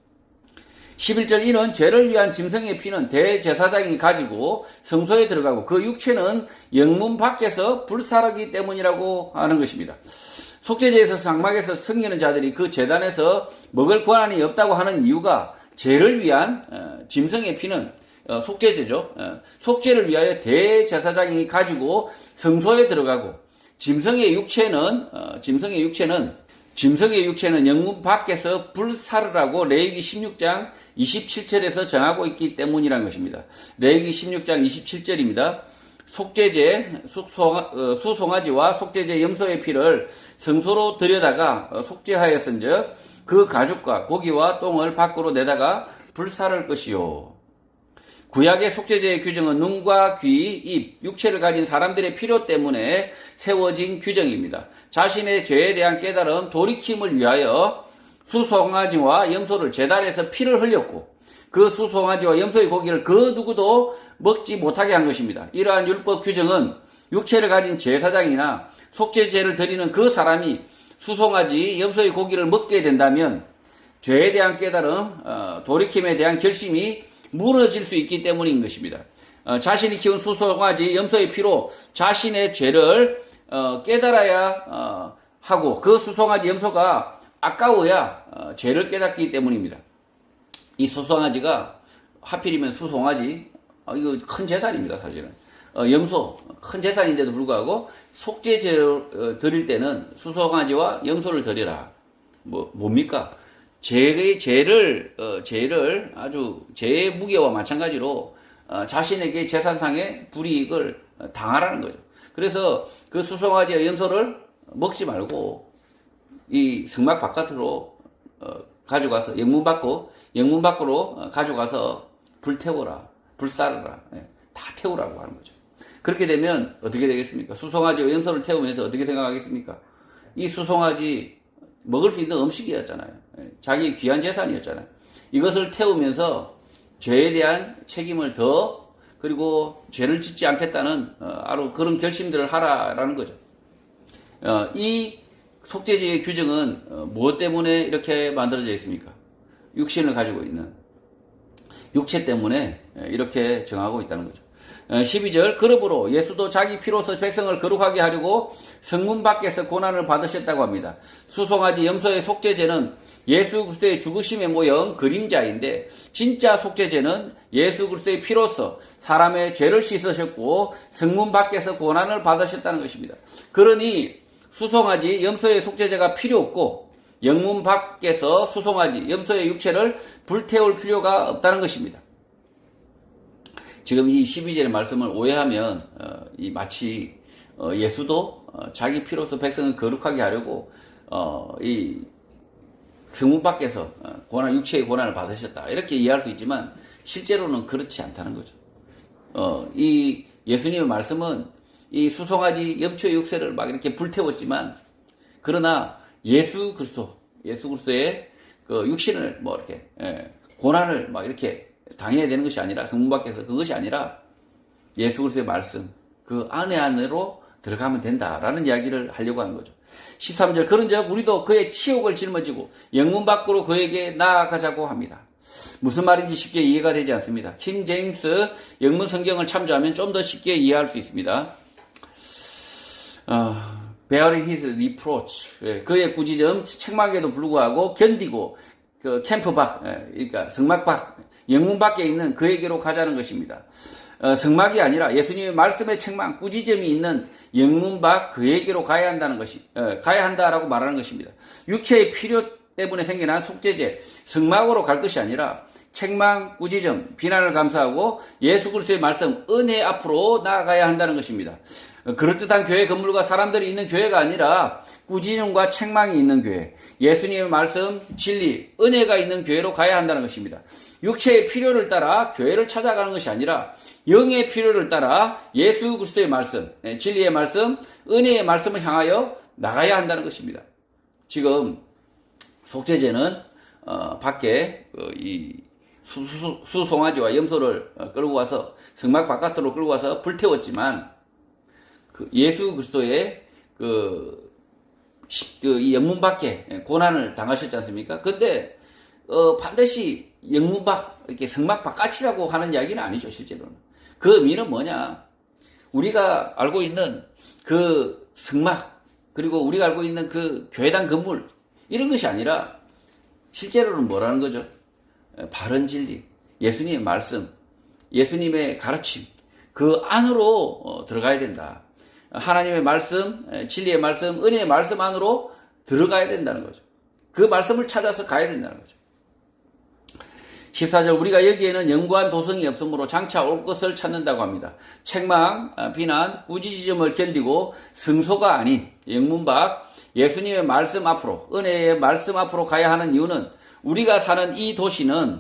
11절 이는 죄를 위한 짐승의 피는 대제사장이 가지고 성소에 들어가고 그 육체는 영문 밖에서 불사르기 때문이라고 하는 것입니다. 속죄제에서 장막에서 섬기는 자들이 그 제단에서 먹을 권한이 없다고 하는 이유가 죄를 위한 짐승의 피는 속죄제죠. 속죄를 위하여 대제사장이 가지고 성소에 들어가고 짐승의 육체는 영문 밖에서 불사르라고 레위기 16장 27절에서 정하고 있기 때문이라는 것입니다. 레위기 16장 27절입니다. 속죄제, 수송아지와 속죄제 염소의 피를 성소로 들여다가 속죄하였은즉 그 가죽과 고기와 똥을 밖으로 내다가 불사를 것이요. 구약의 속죄제의 규정은 눈과 귀, 입, 육체를 가진 사람들의 필요 때문에 세워진 규정입니다. 자신의 죄에 대한 깨달음, 돌이킴을 위하여 수송아지와 염소를 제단에서 피를 흘렸고 그 수송아지와 염소의 고기를 그 누구도 먹지 못하게 한 것입니다. 이러한 율법 규정은 육체를 가진 제사장이나 속죄제를 드리는 그 사람이 수송아지, 염소의 고기를 먹게 된다면 죄에 대한 깨달음, 돌이킴에 대한 결심이 무너질 수 있기 때문인 것입니다. 자신이 키운 수송아지, 염소의 피로 자신의 죄를 깨달아야 하고 그 수송아지, 염소가 아까워야 죄를 깨닫기 때문입니다. 이 수송아지가 하필이면 수송아지, 이거 큰 재산입니다, 사실은. 염소, 큰 재산인데도 불구하고 속죄제를 드릴 때는 수송아지와 염소를 드리라. 뭡니까? 죄를 아주 죄의 무게와 마찬가지로 자신에게 재산상의 불이익을 당하라는 거죠. 그래서 그 수송아지의 염소를 먹지 말고 이 성막 바깥으로 가져가서 영문 밖으로 가져가서 불태워라, 불사르라, 다 태우라고 하는 거죠. 그렇게 되면 어떻게 되겠습니까? 수송아지와 염소를 태우면서 어떻게 생각하겠습니까? 이 수송아지 먹을 수 있는 음식이었잖아요. 자기 귀한 재산이었잖아요. 이것을 태우면서 죄에 대한 책임을 그리고 죄를 짓지 않겠다는 아주 그런 결심들을 하라라는 거죠. 이 속죄제의 규정은 무엇 때문에 이렇게 만들어져 있습니까? 육신을 가지고 있는 육체 때문에 이렇게 정하고 있다는 거죠. 12절 그러므로 예수도 자기 피로서 백성을 거룩하게 하려고 성문 밖에서 고난을 받으셨다고 합니다. 수송아지 염소의 속죄제는 예수 그리스도의 죽으심의 모형 그림자인데 진짜 속죄제는 예수 그리스도의 피로서 사람의 죄를 씻으셨고 성문 밖에서 고난을 받으셨다는 것입니다. 그러니 수송아지 염소의 속죄제가 필요 없고 영문 밖에서 수송아지 염소의 육체를 불태울 필요가 없다는 것입니다. 지금 이 12절의 말씀을 오해하면 마치 예수도 자기 피로서 백성을 거룩하게 하려고 이 성문 밖에서 육체의 고난을 받으셨다 이렇게 이해할 수 있지만 실제로는 그렇지 않다는 거죠. 이 예수님의 말씀은 이 수송아지 염초의 육체를 막 이렇게 불태웠지만 그러나 예수 그리스도의 그 육신을 뭐 이렇게 고난을 막 이렇게 당해야 되는 것이 아니라 성문 밖에서 그것이 아니라 예수 그리스도의 말씀 그 안으로 들어가면 된다라는 이야기를 하려고 하는 거죠. 13절 그런즉 우리도 그의 치욕을 짊어지고 영문 밖으로 그에게 나아가자고 합니다. 무슨 말인지 쉽게 이해가 되지 않습니다. 킹 제임스 영문 성경을 참조하면 좀 더 쉽게 이해할 수 있습니다. bearing his reproach 그의 꾸짖음 책망에도 불구하고 견디고 그 캠프 밖 그러니까 성막 밖 영문 밖에 있는 그에게로 가자는 것입니다. 성막이 아니라 예수님의 말씀의 책망, 꾸짖음이 있는 영문 밖 그에게로 가야 한다라고 말하는 것입니다. 육체의 필요 때문에 생겨난 속죄제, 성막으로 갈 것이 아니라 책망, 꾸짖음, 비난을 감수하고 예수 그리스도의 말씀, 은혜 앞으로 나아가야 한다는 것입니다. 그럴듯한 교회 건물과 사람들이 있는 교회가 아니라 꾸짖음과 책망이 있는 교회, 예수님의 말씀, 진리, 은혜가 있는 교회로 가야 한다는 것입니다. 육체의 필요를 따라 교회를 찾아가는 것이 아니라 영의 필요를 따라 예수 그리스도의 말씀, 진리의 말씀, 은혜의 말씀을 향하여 나가야 한다는 것입니다. 지금 속죄제는 밖에 이 수송아지와 염소를 끌고 와서 성막 바깥으로 끌고 와서 불태웠지만 그 예수 그리스도의 이 영문 밖에 고난을 당하셨지 않습니까? 근데 반드시 영문 밖 이렇게 성막 바깥이라고 하는 이야기는 아니죠. 실제로는 그 의미는 뭐냐? 우리가 알고 있는 그 성막 그리고 우리가 알고 있는 그 교회당 건물 이런 것이 아니라 실제로는 뭐라는 거죠? 바른 진리, 예수님의 말씀, 예수님의 가르침 그 안으로 들어가야 된다. 하나님의 말씀, 진리의 말씀, 은혜의 말씀 안으로 들어가야 된다는 거죠. 그 말씀을 찾아서 가야 된다는 거죠. 14절 우리가 여기에는 영구한 도성이 없으므로 장차 올 것을 찾는다고 합니다. 책망, 비난, 꾸짖음을 견디고 성소가 아닌 영문 밖 예수님의 말씀 앞으로 은혜의 말씀 앞으로 가야 하는 이유는 우리가 사는 이 도시는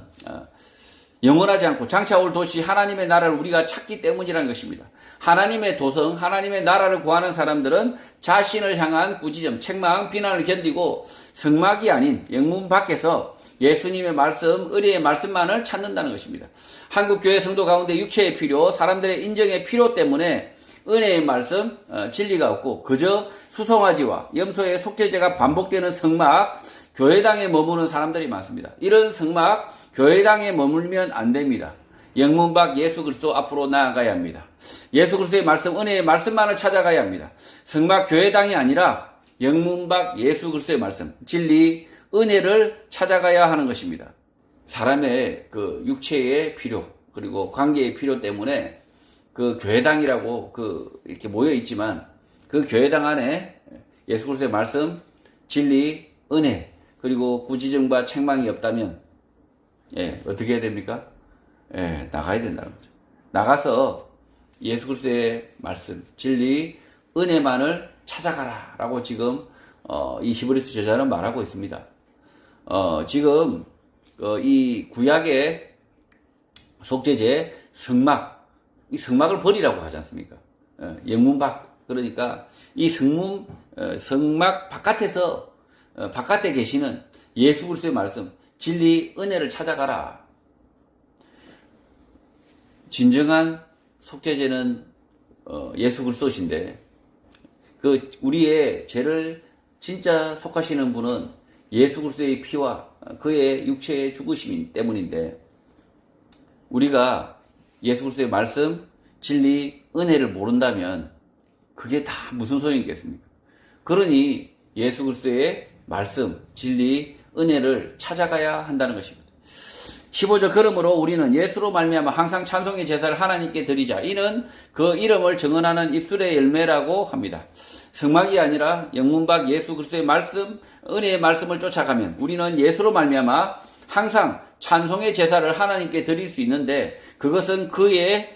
영원하지 않고 장차 올 도시 하나님의 나라를 우리가 찾기 때문이라는 것입니다. 하나님의 도성, 하나님의 나라를 구하는 사람들은 자신을 향한 꾸짖음, 책망, 비난을 견디고 성막이 아닌 영문 밖에서 예수님의 말씀, 은혜의 말씀만을 찾는다는 것입니다. 한국교회 성도 가운데 육체의 필요, 사람들의 인정의 필요 때문에 은혜의 말씀, 진리가 없고 그저 수송아지와 염소의 속죄제가 반복되는 성막, 교회당에 머무는 사람들이 많습니다. 이런 성막, 교회당에 머물면 안 됩니다. 영문 밖 예수 그리스도 앞으로 나아가야 합니다. 예수 그리스도의 말씀, 은혜의 말씀만을 찾아가야 합니다. 성막, 교회당이 아니라 영문 밖 예수 그리스도의 말씀, 진리, 은혜를 찾아가야 하는 것입니다. 사람의 그 육체의 필요, 그리고 관계의 필요 때문에 그 교회당이라고 이렇게 모여 있지만 그 교회당 안에 예수 그리스도의 말씀, 진리, 은혜, 그리고 구지정과 책망이 없다면 어떻게 해야 됩니까? 나가야 된다는 거죠. 나가서 예수 그리스도의 말씀, 진리, 은혜만을 찾아가라 라고 지금 이 히브리서 저자는 말하고 있습니다. 지금 이 구약의 속죄제 성막, 이 성막을 버리라고 하지 않습니까? 영문 밖, 그러니까 이 성막 바깥에서 바깥에 계시는 예수 그리스도의 말씀, 진리, 은혜를 찾아가라. 진정한 속죄제는 예수 그리스도신데 그 우리의 죄를 진짜 속하시는 분은 예수 그리스도의 피와 그의 육체의 죽으심 때문인데 우리가 예수 그리스도의 말씀, 진리, 은혜를 모른다면 그게 다 무슨 소용이겠습니까? 그러니 예수 그리스도의 말씀, 진리, 은혜를 찾아가야 한다는 것입니다. 15절 그러므로 우리는 예수로 말미암아 항상 찬송의 제사를 하나님께 드리자. 이는 그 이름을 증언하는 입술의 열매라고 합니다. 성막이 아니라 영문밖 예수 그리스도의 말씀, 은혜의 말씀을 쫓아가면 우리는 예수로 말미암아 항상 찬송의 제사를 하나님께 드릴 수 있는데 그것은 그의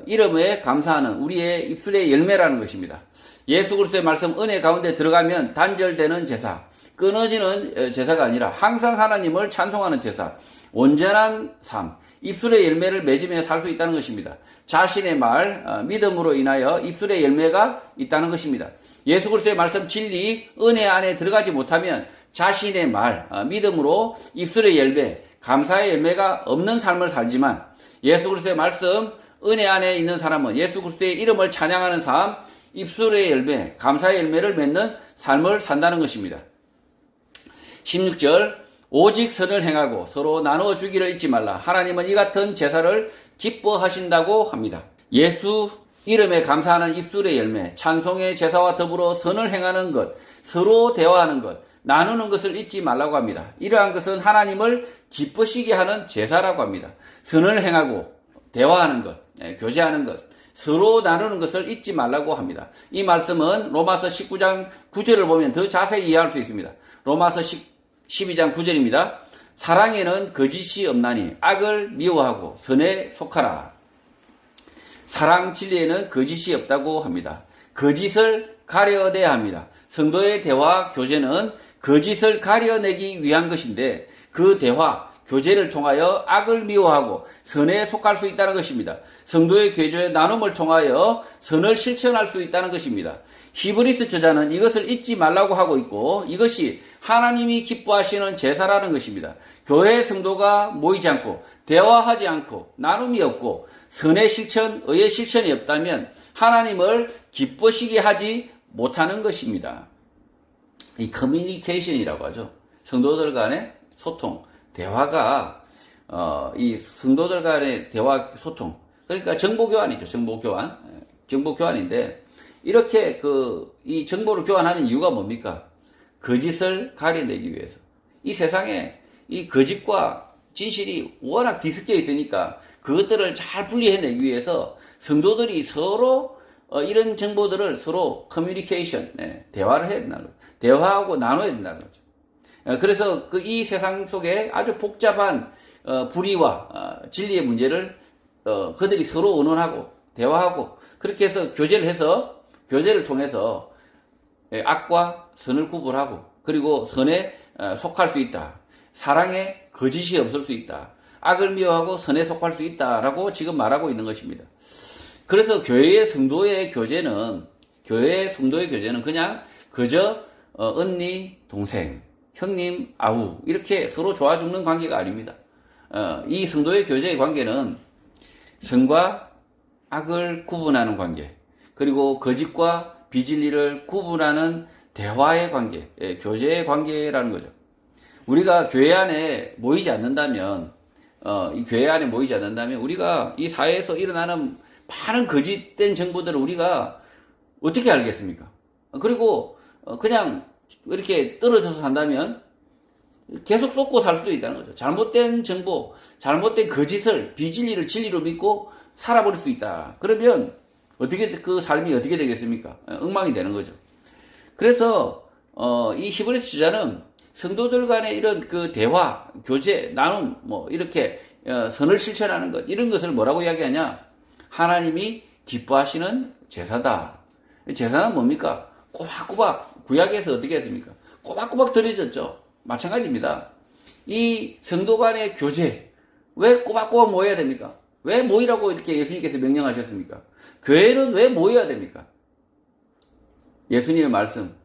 이름에 감사하는 우리의 입술의 열매라는 것입니다. 예수 그리스도의 말씀 은혜 가운데 들어가면 단절되는 제사, 끊어지는 제사가 아니라 항상 하나님을 찬송하는 제사, 온전한 삶, 입술의 열매를 맺으며 살 수 있다는 것입니다. 자신의 말, 믿음으로 인하여 입술의 열매가 있다는 것입니다. 예수 그리스도의 말씀, 진리, 은혜 안에 들어가지 못하면 자신의 말, 믿음으로 입술의 열매, 감사의 열매가 없는 삶을 살지만 예수 그리스도의 말씀, 은혜 안에 있는 사람은 예수 그리스도의 이름을 찬양하는 삶, 입술의 열매, 감사의 열매를 맺는 삶을 산다는 것입니다. 16절 오직 선을 행하고 서로 나누어 주기를 잊지 말라. 하나님은 이 같은 제사를 기뻐하신다고 합니다. 예수 이름에 감사하는 입술의 열매, 찬송의 제사와 더불어 선을 행하는 것, 서로 대화하는 것, 나누는 것을 잊지 말라고 합니다. 이러한 것은 하나님을 기쁘시게 하는 제사라고 합니다. 선을 행하고 대화하는 것, 교제하는 것, 서로 나누는 것을 잊지 말라고 합니다. 이 말씀은 로마서 19장 9절을 보면 더 자세히 이해할 수 있습니다. 로마서 12장 9절입니다. 사랑에는 거짓이 없나니 악을 미워하고 선에 속하라. 사랑 진리에는 거짓이 없다고 합니다. 거짓을 가려내야 합니다. 성도의 대화 교제는 거짓을 가려내기 위한 것인데 그 대화 교제를 통하여 악을 미워하고 선에 속할 수 있다는 것입니다. 성도의 교제의 나눔을 통하여 선을 실천할 수 있다는 것입니다. 히브리서 저자는 이것을 잊지 말라고 하고 있고 이것이 하나님이 기뻐하시는 제사라는 것입니다. 교회 성도가 모이지 않고 대화하지 않고 나눔이 없고 선의 실천, 의의 실천이 없다면 하나님을 기쁘시게 하지 못하는 것입니다. 이 커뮤니케이션이라고 하죠. 성도들 간의 소통, 대화가 이 성도들 간의 대화 소통, 그러니까 정보 교환이죠. 정보 교환인데 이렇게 이 정보를 교환하는 이유가 뭡니까? 거짓을 가려내기 위해서. 이 세상에 이 거짓과 진실이 워낙 뒤섞여 있으니까 그것들을 잘 분리해내기 위해서 성도들이 서로 이런 정보들을 서로 커뮤니케이션, 대화를 해야 된다는 거죠. 대화하고 나눠야 된다는 거죠. 그래서 이 세상 속에 아주 복잡한 불의와 진리의 문제를 그들이 서로 의논하고 대화하고 그렇게 해서 교제를 통해서 악과 선을 구분하고 그리고 선에 속할 수 있다. 사랑에 거짓이 없을 수 있다. 악을 미워하고 선에 속할 수 있다라고 지금 말하고 있는 것입니다. 그래서 교회의 성도의 교제는 그냥 그저 언니, 동생, 형님, 아우 이렇게 서로 좋아 죽는 관계가 아닙니다. 이 성도의 교제의 관계는 선과 악을 구분하는 관계, 그리고 거짓과 비진리를 구분하는 대화의 관계, 교제의 관계라는 거죠. 우리가 교회 안에 모이지 않는다면, 우리가 이 사회에서 일어나는 많은 거짓된 정보들을 우리가 어떻게 알겠습니까? 그리고 그냥 이렇게 떨어져서 산다면 계속 쏟고 살 수도 있다는 거죠. 잘못된 정보, 잘못된 거짓을, 비진리를 진리로 믿고 살아버릴 수 있다. 그러면 그 삶이 어떻게 되겠습니까? 엉망이 되는 거죠. 그래서 이 히브리서 저자는 성도들 간의 이런 그 대화, 교제, 나눔, 뭐, 이렇게, 선을 실천하는 것, 이런 것을 뭐라고 이야기하냐? 하나님이 기뻐하시는 제사다. 제사는 뭡니까? 꼬박꼬박, 구약에서 어떻게 했습니까? 꼬박꼬박 드려졌죠. 마찬가지입니다. 이 성도 간의 교제, 왜 꼬박꼬박 모여야 됩니까? 왜 모이라고 이렇게 예수님께서 명령하셨습니까? 교회는 왜 모여야 됩니까? 예수님의 말씀,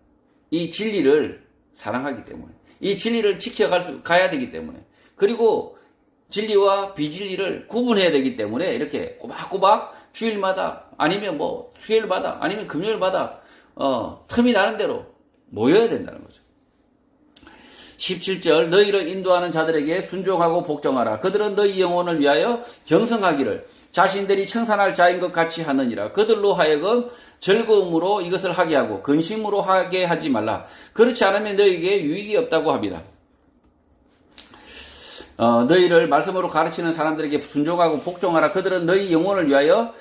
이 진리를 사랑하기 때문에, 이 진리를 가야 되기 때문에, 그리고 진리와 비진리를 구분해야 되기 때문에 이렇게 꼬박꼬박 주일마다 아니면 뭐 수요일마다 아니면 금요일마다 틈이 나는 대로 모여야 된다는 거죠. 17절 너희를 인도하는 자들에게 순종하고 복종하라. 그들은 너희 영혼을 위하여 경성하기를 자신들이 청산할 자인 것 같이 하느니라. 그들로 하여금 즐거움으로 이것을 하게 하고 근심으로 하게 하지 말라. 그렇지 않으면 너희에게 유익이 없다고 합니다. 너희를 말씀으로 가르치는 사람들에게 순종하고 복종하라. 그들은 너희 영혼을 위하여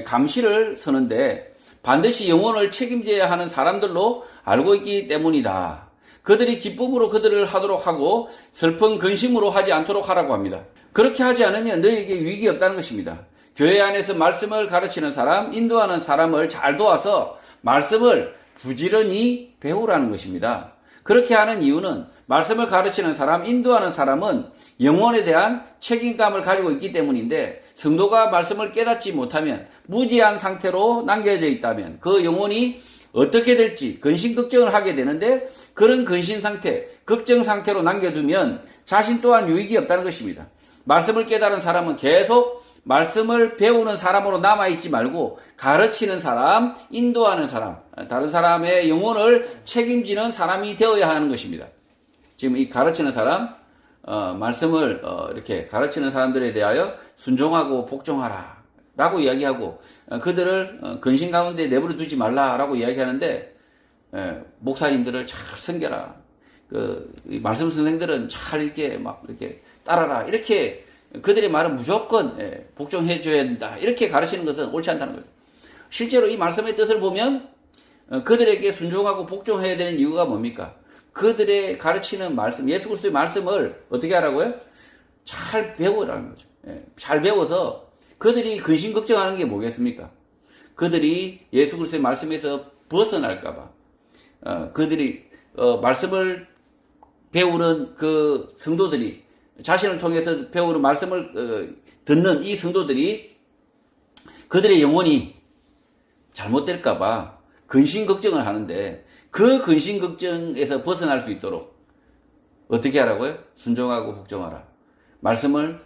감시를 서는데 반드시 영혼을 책임져야 하는 사람들로 알고 있기 때문이다. 그들이 기쁨으로 그들을 하도록 하고 슬픈 근심으로 하지 않도록 하라고 합니다. 그렇게 하지 않으면 너희에게 유익이 없다는 것입니다. 교회 안에서 말씀을 가르치는 사람, 인도하는 사람을 잘 도와서 말씀을 부지런히 배우라는 것입니다. 그렇게 하는 이유는 말씀을 가르치는 사람, 인도하는 사람은 영혼에 대한 책임감을 가지고 있기 때문인데 성도가 말씀을 깨닫지 못하면 무지한 상태로 남겨져 있다면 그 영혼이 어떻게 될지 근심 걱정을 하게 되는데 그런 근심 상태, 걱정 상태로 남겨두면 자신 또한 유익이 없다는 것입니다. 말씀을 깨달은 사람은 계속 말씀을 배우는 사람으로 남아있지 말고 가르치는 사람, 인도하는 사람, 다른 사람의 영혼을 책임지는 사람이 되어야 하는 것입니다. 지금 이 가르치는 사람, 말씀을 이렇게 가르치는 사람들에 대하여 순종하고 복종하라 라고 이야기하고 그들을 근심 가운데 내버려 두지 말라 라고 이야기하는데 목사님들을 잘 섬겨라. 말씀 선생들은 잘 이렇게 따라라. 이렇게 그들의 말은 무조건 복종해줘야 된다. 이렇게 가르치는 것은 옳지 않다는 거죠. 실제로 이 말씀의 뜻을 보면 그들에게 순종하고 복종해야 되는 이유가 뭡니까? 그들의 가르치는 말씀, 예수 그리스도의 말씀을 어떻게 하라고요? 잘 배우라는 거죠. 잘 배워서 그들이 근심 걱정하는 게 뭐겠습니까? 그들이 예수 그리스도의 말씀에서 벗어날까봐 그들이 말씀을 배우는 그 성도들이 자신을 통해서 배우는 말씀을 듣는 이 성도들이 그들의 영혼이 잘못될까봐 근심 걱정을 하는데 그 근심 걱정에서 벗어날 수 있도록 어떻게 하라고요? 순종하고 복종하라. 말씀에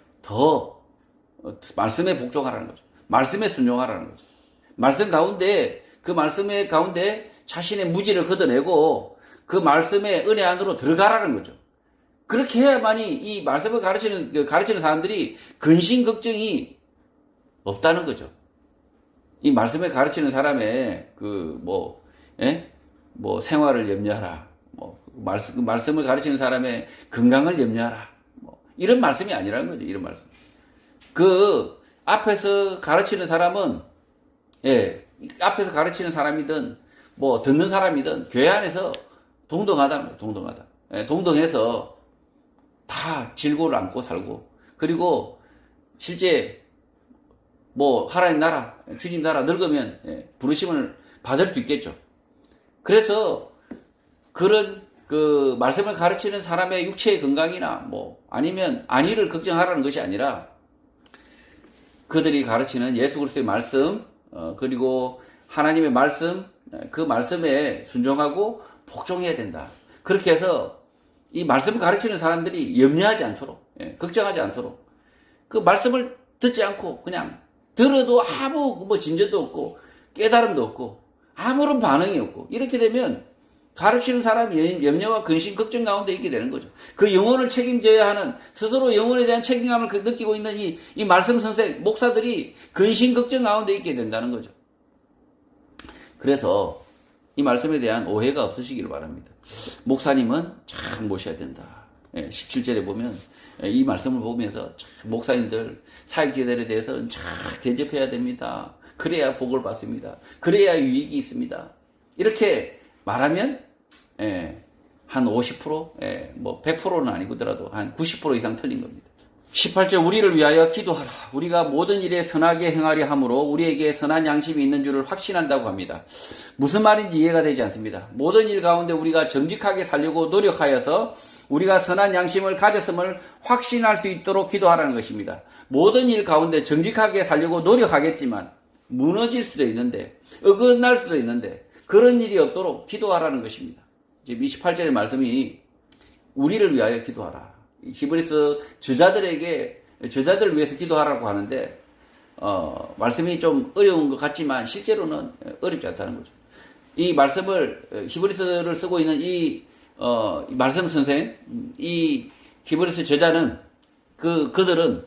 복종하라는 거죠. 말씀에 순종하라는 거죠. 말씀 가운데 그 말씀의 가운데 자신의 무지를 걷어내고 그 말씀의 은혜 안으로 들어가라는 거죠. 그렇게 해야만이 이 말씀을 가르치는 사람들이 근심 걱정이 없다는 거죠. 이 말씀을 가르치는 사람의 생활을 염려하라. 말씀을 가르치는 사람의 건강을 염려하라. 이런 말씀이 아니라는 거죠. 이런 말씀. 앞에서 가르치는 사람은, 앞에서 가르치는 사람이든, 듣는 사람이든, 교회 안에서 동등하다는 거예요. 동등하다. 동등해서 다 질고를 안고 살고, 그리고 실제, 하나님 나라, 주님 나라 늙으면, 부르심을 받을 수 있겠죠. 그래서, 그런, 말씀을 가르치는 사람의 육체의 건강이나, 아니면 안위를 걱정하라는 것이 아니라, 그들이 가르치는 예수 그리스도의 말씀, 그리고 하나님의 말씀, 그 말씀에 순종하고 복종해야 된다. 그렇게 해서 이 말씀을 가르치는 사람들이 염려하지 않도록, 걱정하지 않도록, 그 말씀을 듣지 않고 그냥 들어도 아무 진전도 없고 깨달음도 없고 아무런 반응이 없고 이렇게 되면 가르치는 사람이 염려와 근심, 걱정 가운데 있게 되는 거죠. 그 영혼을 책임져야 하는 스스로 영혼에 대한 책임감을 느끼고 있는 이 말씀 선생, 목사들이 근심, 걱정 가운데 있게 된다는 거죠. 그래서 이 말씀에 대한 오해가 없으시기를 바랍니다. 목사님은 잘 모셔야 된다. 17절에 보면 이 말씀을 보면서 목사님들, 사역자들에 대해서는 잘 대접해야 됩니다. 그래야 복을 받습니다. 그래야 유익이 있습니다. 이렇게 말하면 한 50%? 뭐 100%는 아니더라도 한 90% 이상 틀린 겁니다. 18절 우리를 위하여 기도하라. 우리가 모든 일에 선하게 행하려 함으로 우리에게 선한 양심이 있는 줄을 확신한다고 합니다. 무슨 말인지 이해가 되지 않습니다. 모든 일 가운데 우리가 정직하게 살려고 노력하여서 우리가 선한 양심을 가졌음을 확신할 수 있도록 기도하라는 것입니다. 모든 일 가운데 정직하게 살려고 노력하겠지만 무너질 수도 있는데 어긋날 수도 있는데 그런 일이 없도록 기도하라는 것입니다. 지금 28절의 말씀이 우리를 위하여 기도하라. 히브리서 저자들을 위해서 기도하라고 하는데 말씀이 좀 어려운 것 같지만 실제로는 어렵지 않다는 거죠. 이 말씀을 히브리서를 쓰고 있는 이 말씀 선생, 이 히브리서 저자는 그들은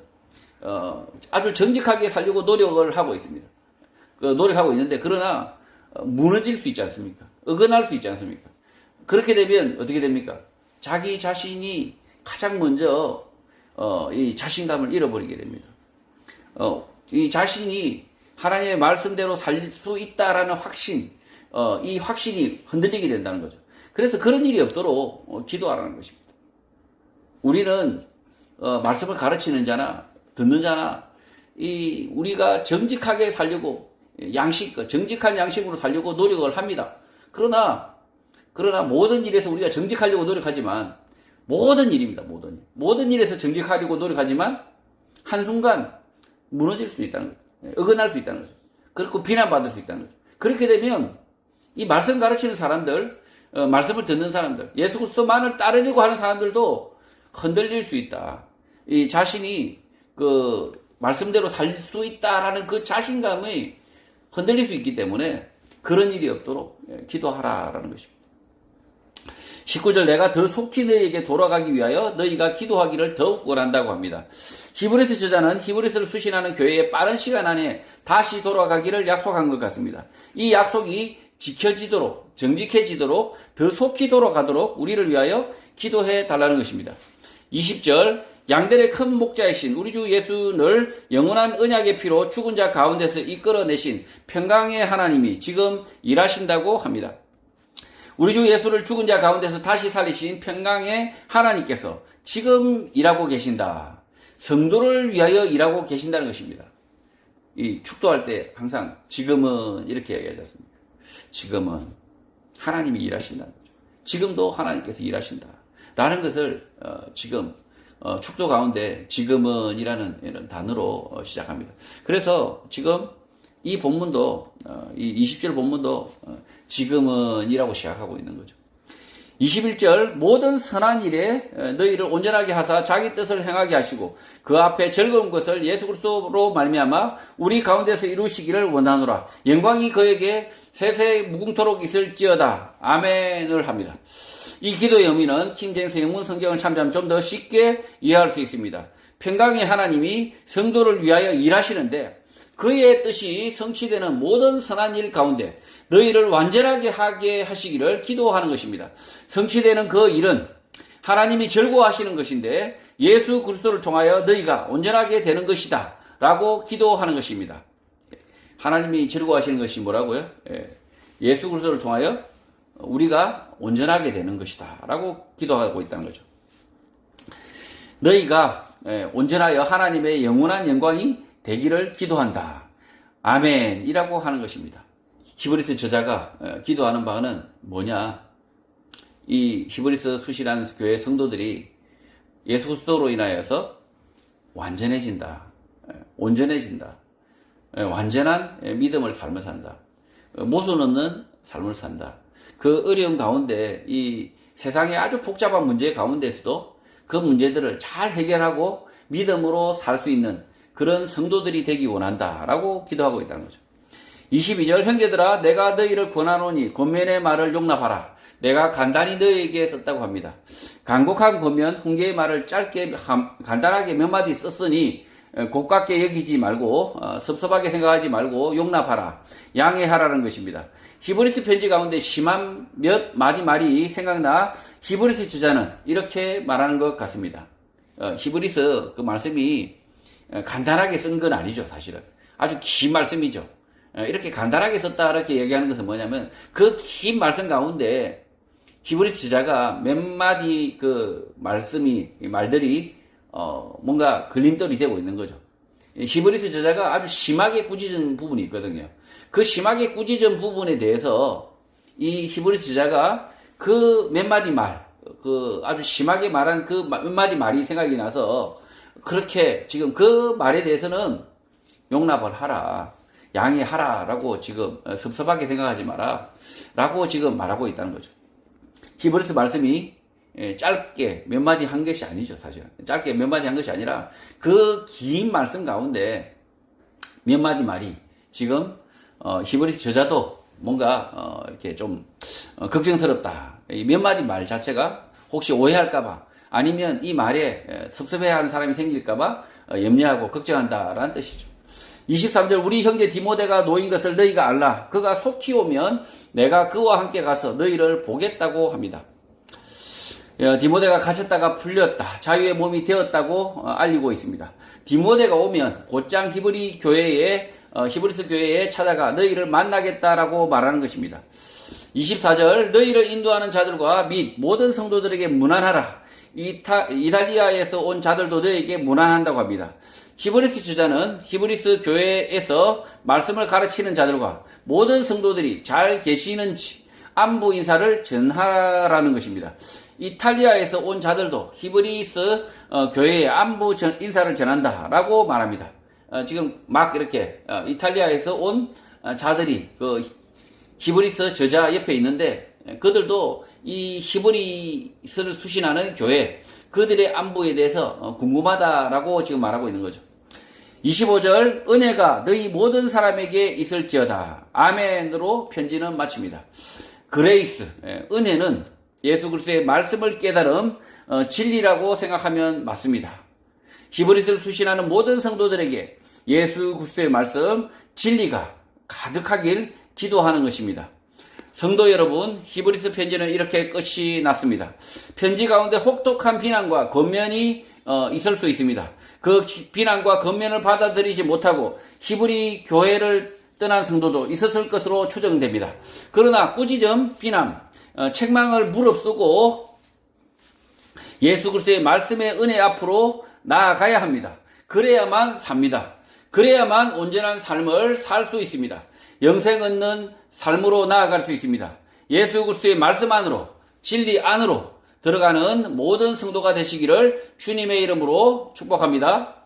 아주 정직하게 살려고 노력을 하고 있습니다. 노력하고 있는데 그러나 무너질 수 있지 않습니까? 어긋날 수 있지 않습니까? 그렇게 되면 어떻게 됩니까? 자기 자신이 가장 먼저 이 자신감을 잃어버리게 됩니다. 이 자신이 하나님의 말씀대로 살 수 있다라는 확신, 이 확신이 흔들리게 된다는 거죠. 그래서 그런 일이 없도록 기도하라는 것입니다. 우리는 말씀을 가르치는 자나 듣는 자나 우리가 정직하게 살려고 정직한 양식으로 살려고 노력을 합니다. 그러나 모든 일에서 우리가 정직하려고 노력하지만 모든 일입니다. 모든 일에서 정직하려고 노력하지만 한순간 무너질 수 있다는 거죠. 어긋날 수 있다는 거죠. 그렇고 비난받을 수 있다는 거죠. 그렇게 되면 이 말씀 가르치는 사람들, 말씀을 듣는 사람들, 예수 그리스도만을 따르려고 하는 사람들도 흔들릴 수 있다. 이 자신이 그 말씀대로 살 수 있다라는 그 자신감이 흔들릴 수 있기 때문에 그런 일이 없도록 기도하라라는 것입니다. 19절 내가 더 속히 너희에게 돌아가기 위하여 너희가 기도하기를 더욱 원한다고 합니다. 히브리서 저자는 히브리서를 수신하는 교회에 빠른 시간 안에 다시 돌아가기를 약속한 것 같습니다. 이 약속이 지켜지도록 정직해지도록 더 속히 돌아가도록 우리를 위하여 기도해 달라는 것입니다. 20절 양들의 큰 목자이신 우리 주 예수를 영원한 언약의 피로 죽은 자 가운데서 이끌어내신 평강의 하나님이 지금 일하신다고 합니다. 우리 주 예수를 죽은 자 가운데서 다시 살리신 평강의 하나님께서 지금 일하고 계신다. 성도를 위하여 일하고 계신다는 것입니다. 이 축도할 때 항상 지금은 이렇게 얘기하지 않습니까? 지금은 하나님이 일하신다는 거죠. 지금도 하나님께서 일하신다. 라는 것을 지금 축도 가운데 지금은 이라는 이런 단어로 시작합니다. 그래서 지금 이 본문도 이 20절 본문도 지금은 이라고 시작하고 있는 거죠. 21절 모든 선한 일에 너희를 온전하게 하사 자기 뜻을 행하게 하시고 그 앞에 즐거운 것을 예수 그리스도로 말미암아 우리 가운데서 이루시기를 원하노라. 영광이 그에게 세세 무궁토록 있을지어다. 아멘을 합니다. 이 기도의 의미는 킹제임스 영문 성경을 참조하면 좀 더 쉽게 이해할 수 있습니다. 평강의 하나님이 성도를 위하여 일하시는데 그의 뜻이 성취되는 모든 선한 일 가운데 너희를 완전하게 하게 하시기를 기도하는 것입니다. 성취되는 그 일은 하나님이 즐거워하시는 것인데 예수 그리스도를 통하여 너희가 온전하게 되는 것이다 라고 기도하는 것입니다. 하나님이 즐거워하시는 것이 뭐라고요? 예수 그리스도를 통하여 우리가 온전하게 되는 것이다 라고 기도하고 있다는 거죠. 너희가 온전하여 하나님의 영원한 영광이 되기를 기도한다. 아멘이라고 하는 것입니다. 히브리서 저자가 기도하는 바는 뭐냐? 이 히브리서 수시라는 교회 성도들이 예수 그리스도로 인하여서 완전해진다. 온전해진다. 완전한 믿음을 삶을 산다. 모순 없는 삶을 산다. 그 어려운 가운데 이 세상의 아주 복잡한 문제 가운데서도 그 문제들을 잘 해결하고 믿음으로 살 수 있는 그런 성도들이 되기 원한다라고 기도하고 있다는 거죠. 22절 형제들아 내가 너희를 권하노니 권면의 말을 용납하라. 내가 간단히 너희에게 썼다고 합니다. 간곡한 권면 훈계의 말을 짧게 간단하게 몇 마디 썼으니 곱깝게 여기지 말고 섭섭하게 생각하지 말고 용납하라. 양해하라는 것입니다. 히브리서 편지 가운데 심한 몇 마디 말이 생각나 히브리서 저자는 이렇게 말하는 것 같습니다. 히브리서 그 말씀이 간단하게 쓴 건 아니죠. 사실은 아주 긴 말씀이죠. 이렇게 간단하게 썼다 이렇게 얘기하는 것은 뭐냐면 그 긴 말씀 가운데 히브리서 저자가 몇 마디 말들이 뭔가 걸림돌이 되고 있는 거죠. 히브리서 저자가 아주 심하게 꾸짖은 부분이 있거든요. 그 심하게 꾸짖은 부분에 대해서 이 히브리서 저자가 그 몇 마디 아주 심하게 말한 그 몇 마디 말이 생각이 나서 그렇게 지금 그 말에 대해서는 용납을 하라, 양해하라 라고 지금 섭섭하게 생각하지 마라 라고 지금 말하고 있다는 거죠. 히브리서 말씀이 짧게 몇 마디 한 것이 아니죠, 사실은. 짧게 몇 마디 한 것이 아니라 그 긴 말씀 가운데 몇 마디 말이 지금 히브리서 저자도 뭔가 이렇게 좀 걱정스럽다. 이 몇 마디 말 자체가 혹시 오해할까봐 아니면 이 말에 섭섭해하는 사람이 생길까봐 염려하고 걱정한다라는 뜻이죠. 23절 우리 형제 디모데가 놓인 것을 너희가 알라. 그가 속히 오면 내가 그와 함께 가서 너희를 보겠다고 합니다. 디모데가 갇혔다가 풀렸다. 자유의 몸이 되었다고 알리고 있습니다. 디모데가 오면 곧장 히브리서 교회에 찾아가 너희를 만나겠다라고 말하는 것입니다. 24절 너희를 인도하는 자들과 및 모든 성도들에게 문안하라. 이탈리아에서 온 자들도 너희에게 문안한다고 합니다. 히브리서 저자는 히브리서 교회에서 말씀을 가르치는 자들과 모든 성도들이 잘 계시는지 안부 인사를 전하라는 것입니다. 이탈리아에서 온 자들도 히브리서 교회에 안부 인사를 전한다라고 말합니다. 지금 막 이렇게 이탈리아에서 온 자들이 그 히브리서 저자 옆에 있는데 그들도 이 히브리서를 수신하는 교회 그들의 안부에 대해서 궁금하다라고 지금 말하고 있는 거죠. 25절 은혜가 너희 모든 사람에게 있을지어다. 아멘으로 편지는 마칩니다. 그레이스, 은혜는 예수 그리스도의 말씀을 깨달음, 진리라고 생각하면 맞습니다. 히브리서를 수신하는 모든 성도들에게 예수 그리스도의 말씀, 진리가 가득하길 기도하는 것입니다. 성도 여러분, 히브리서 편지는 이렇게 끝이 났습니다. 편지 가운데 혹독한 비난과 권면이 있을 수 있습니다. 그 비난과 권면을 받아들이지 못하고 히브리 교회를 떠난 성도도 있었을 것으로 추정됩니다. 그러나 꾸짖음, 비난, 책망을 무릅쓰고 예수 그리스도의 말씀의 은혜 앞으로 나아가야 합니다. 그래야만 삽니다. 그래야만 온전한 삶을 살 수 있습니다. 영생 얻는 삶으로 나아갈 수 있습니다. 예수 그리스도의 말씀 안으로, 진리 안으로 들어가는 모든 성도가 되시기를 주님의 이름으로 축복합니다.